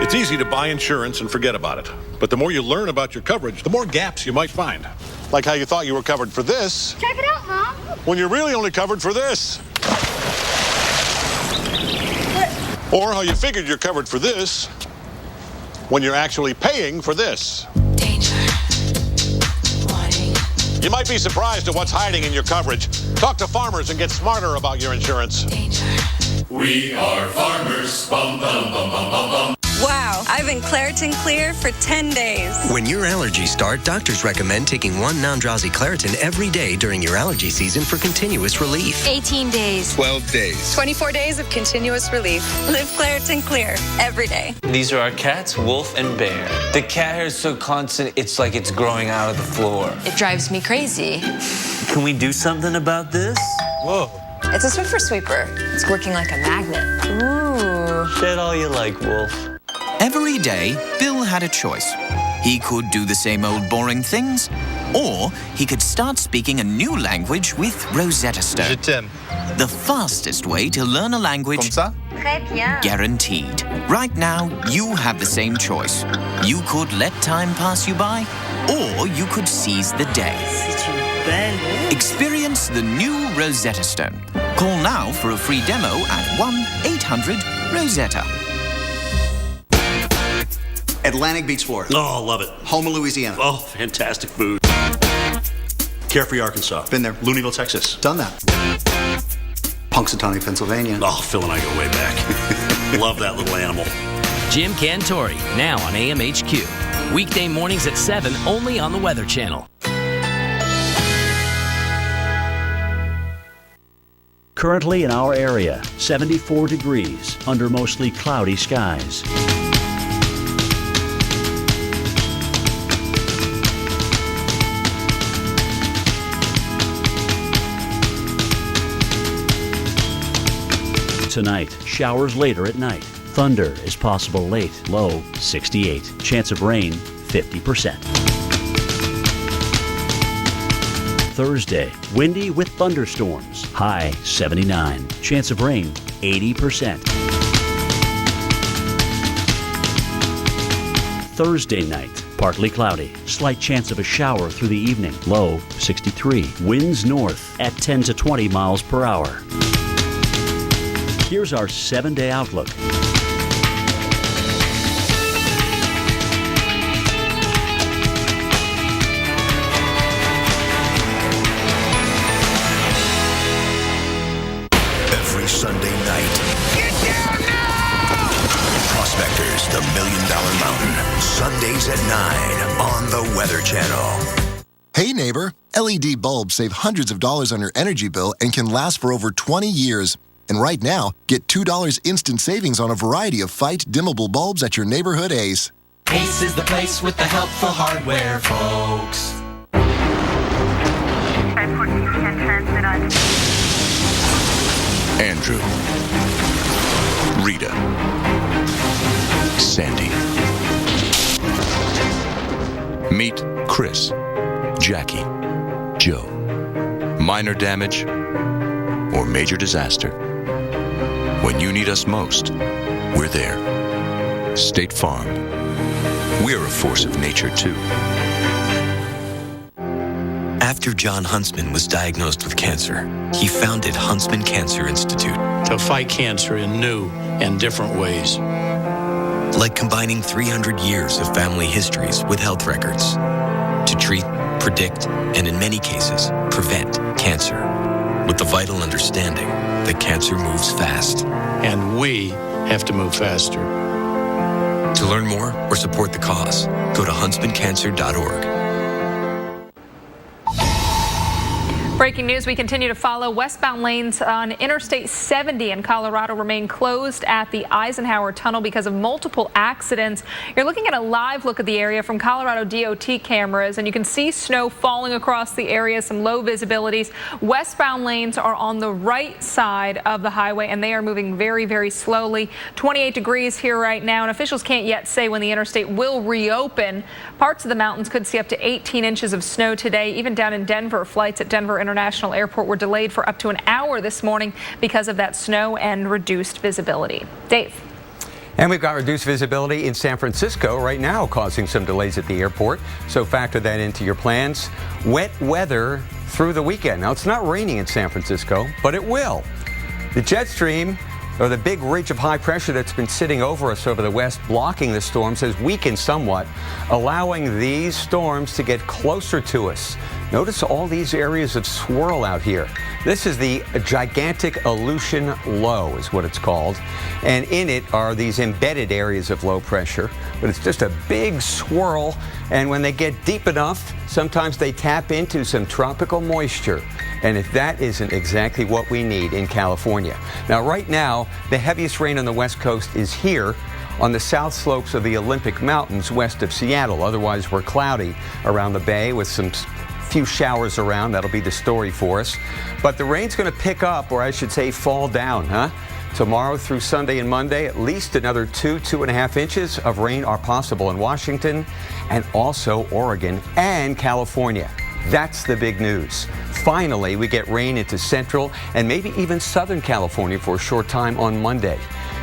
It's easy to buy insurance and forget about it. But the more you learn about your coverage, the more gaps you might find. Like how you thought you were covered for this. Check it out, Mom. When you're really only covered for this. Or how you figured you're covered for this when you're actually paying for this. Danger. Warning. You might be surprised at what's hiding in your coverage. Talk to farmers and get smarter about your insurance. Danger. We are farmers. Bum, bum, bum, bum, bum, bum. Wow, I've been Claritin Clear for 10 days. When your allergies start, doctors recommend taking 1 non-drowsy Claritin every day during your allergy season for continuous relief. 18 days. 12 days. 24 days of continuous relief. Live Claritin Clear every day. These are our cats, Wolf and Bear. The cat hair is so constant, it's like it's growing out of the floor. It drives me crazy. Can we do something about this? Whoa. It's a Swiffer sweeper. It's working like a magnet. Ooh. Shed all you like, Wolf. Every day, Bill had a choice. He could do the same old boring things, or he could start speaking a new language with Rosetta Stone. Je t'aime. The fastest way to learn a language, Très bien. guaranteed. Right now, you have the same choice. You could let time pass you by, or you could seize the day. Experience the new Rosetta Stone. Call now for a free demo at 1-800-ROSETTA. Atlantic Beach, Florida. Oh, love it. Houma, Louisiana. Oh, fantastic food. Carefree, Arkansas. Been there. Louisville, Texas. Done that. Punxsutawney, Pennsylvania. Oh, Phil and I go way back. Love that little animal. Jim Cantori, now on AMHQ. Weekday mornings at 7, only on the Weather Channel. Currently in our area, 74 degrees under mostly cloudy skies. Tonight, showers later at night. Thunder is possible late, low 68. Chance of rain 50%. Thursday, windy with thunderstorms, high 79. Chance of rain 80%. Thursday night, partly cloudy, slight chance of a shower through the evening, low 63. Winds north at 10 to 20 miles per hour. Here's our 7-day outlook. Every Sunday night. Get down now! Prospectors, the $1 Million Mountain. Sundays at 9 on the Weather Channel. Hey neighbor, LED bulbs save hundreds of dollars on your energy bill and can last for over 20 years. And right now, get $2 instant savings on a variety of Fight dimmable bulbs at your neighborhood Ace. Ace is the place with the helpful hardware, folks. Andrew, Rita, Sandy. Meet Chris, Jackie, Joe. Minor damage or major disaster. When you need us most, we're there. State Farm. We're a force of nature, too. After John Huntsman was diagnosed with cancer, he founded Huntsman Cancer Institute. To fight cancer in new and different ways. Like combining 300 years of family histories with health records to treat, predict, and in many cases, prevent cancer. With the vital understanding that cancer moves fast. And we have to move faster. To learn more or support the cause, go to huntsmancancer.org. Breaking news, we continue to follow. Westbound lanes on Interstate 70 in Colorado remain closed at the Eisenhower Tunnel because of multiple accidents. You're looking at a live look at the area from Colorado DOT cameras, and you can see snow falling across the area, some low visibilities. Westbound lanes are on the right side of the highway, and they are moving very, very slowly. 28 degrees here right now, and officials can't yet say when the interstate will reopen. Parts of the mountains could see up to 18 inches of snow today. Even down in Denver, flights at Denver International Airport were delayed for up to an hour this morning because of that snow and reduced visibility. Dave. And we've got reduced visibility in San Francisco right now, causing some delays at the airport. So factor that into your plans. Wet weather through the weekend. Now, it's not raining in San Francisco, but it will. The jet stream, or the big ridge of high pressure that's been sitting over us over the west, blocking the storms, has weakened somewhat, allowing these storms to get closer to us. Notice all these areas of swirl out here. This is the gigantic Aleutian Low is what it's called. And in it are these embedded areas of low pressure. But it's just a big swirl. And when they get deep enough, sometimes they tap into some tropical moisture. And if that isn't exactly what we need in California. Now, right now, the heaviest rain on the West Coast is here on the south slopes of the Olympic Mountains west of Seattle. Otherwise, we're cloudy around the bay with some few showers around. That'll be the story for us. But the rain's going to pick up, or I should say fall down, Tomorrow through Sunday and Monday, at least another 2.5 inches of rain are possible in Washington and also Oregon and California. That's the big news. Finally, we get rain into central and maybe even southern California for a short time on Monday.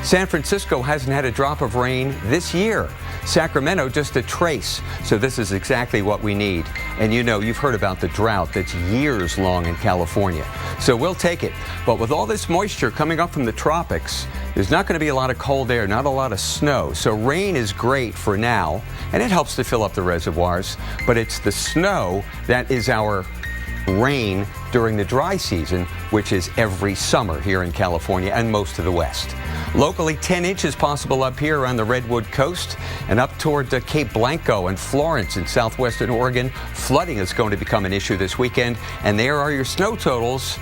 San Francisco hasn't had a drop of rain this year. Sacramento, just a trace. So this is exactly what we need. And you know, you've heard about the drought that's years long in California. So we'll take it. But with all this moisture coming up from the tropics, there's not going to be a lot of cold air, not a lot of snow. So rain is great for now, and it helps to fill up the reservoirs. But it's the snow that is our rain during the dry season, which is every summer here in California and most of the West. Locally, 10 inches possible up here around the Redwood Coast and up toward Cape Blanco and Florence in southwestern Oregon. Flooding is going to become an issue this weekend. And there are your snow totals.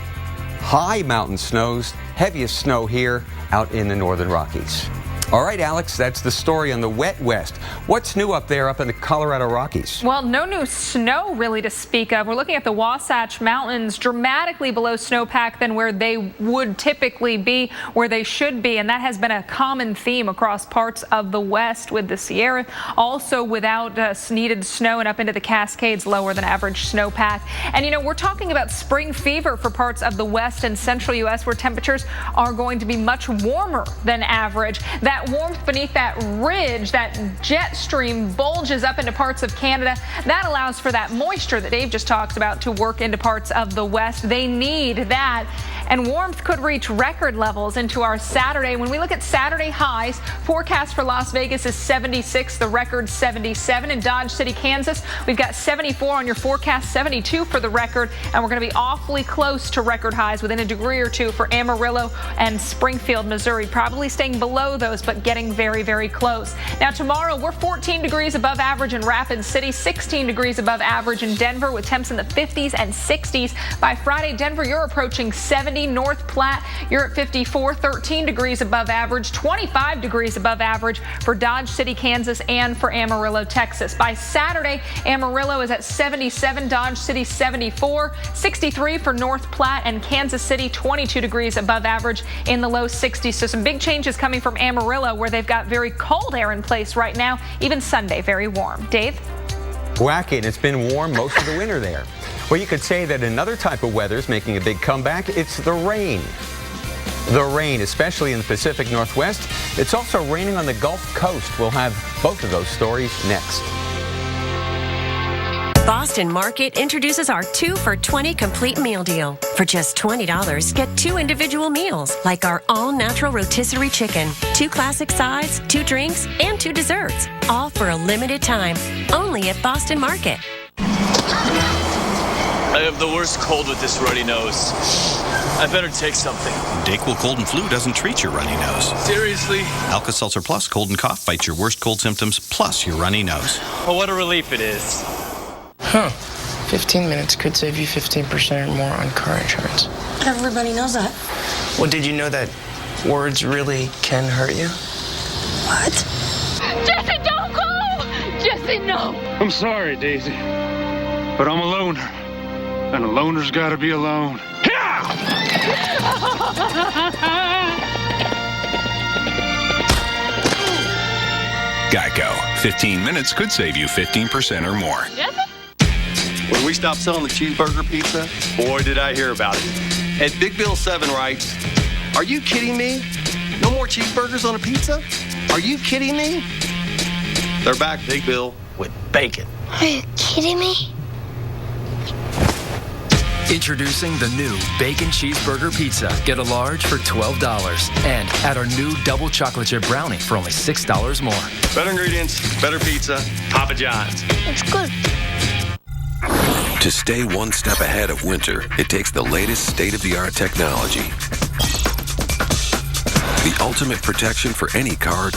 High mountain snows, heaviest snow here out in the northern Rockies. All right, Alex, that's the story on the wet west. What's new up there up in the Colorado Rockies? Well, no new snow really to speak of. We're looking at the Wasatch Mountains, dramatically below snowpack than where they would typically be, where they should be. And that has been a common theme across parts of the west with the Sierra. Also without needed snow and up into the Cascades, lower than average snowpack. And, you know, we're talking about spring fever for parts of the west and central U.S. where temperatures are going to be much warmer than average. That warmth beneath that ridge, that jet stream bulges up into parts of Canada. That allows for that moisture that Dave just talked about to work into parts of the west. They need that. And warmth could reach record levels into our Saturday. When we look at Saturday highs, forecast for Las Vegas is 76, the record 77. In Dodge City, Kansas, we've got 74 on your forecast, 72 for the record. And we're going to be awfully close to record highs within a degree or two for Amarillo and Springfield, Missouri. Probably staying below those, but getting very, very close. Now, tomorrow, we're 14 degrees above average in Rapid City, 16 degrees above average in Denver with temps in the 50s and 60s. By Friday, Denver, you're approaching 70 70. North Platte, you're at 54, 13 degrees above average, 25 degrees above average for Dodge City, Kansas, and for Amarillo, Texas. By Saturday, Amarillo is at 77, Dodge City 74, 63 for North Platte, and Kansas City 22 degrees above average in the low 60s. So some big changes coming from Amarillo, where they've got very cold air in place right now. Even Sunday, very warm. Dave? Wacky, and it's been warm most of the winter there. Well, you could say that another type of weather is making a big comeback. It's the rain. The rain, especially in the Pacific Northwest. It's also raining on the Gulf Coast. We'll have both of those stories next. Boston Market introduces our 2 for $20 complete meal deal. For just $20, get 2 individual meals, like our all-natural rotisserie chicken, 2 classic sides, 2 drinks, and 2 desserts. All for a limited time, only at Boston Market. I have the worst cold with this runny nose. I better take something. Dayquil Cold and Flu doesn't treat your runny nose. Seriously? Alka-Seltzer Plus Cold and Cough fights your worst cold symptoms plus your runny nose. Oh, what a relief it is. Huh. 15 minutes could save you 15% or more on car insurance. Everybody knows that. Well, did you know that words really can hurt you? What? Jesse, don't go! Jesse, no! I'm sorry, Daisy, but I'm a loner, and a loner's gotta be alone. Geico. 15 minutes could save you 15% or more. When we stopped selling the cheeseburger pizza, boy, did I hear about it. And Big Bill 7 writes, "Are you kidding me? No more cheeseburgers on a pizza? Are you kidding me?" They're back, Big Bill, with bacon. Are you kidding me? Introducing the new Bacon Cheeseburger Pizza. Get a large for $12. And add our new double chocolate chip brownie for only $6 more. Better ingredients, better pizza, Papa John's. It's good. To stay one step ahead of winter, it takes the latest state-of-the-art technology. The ultimate protection for any car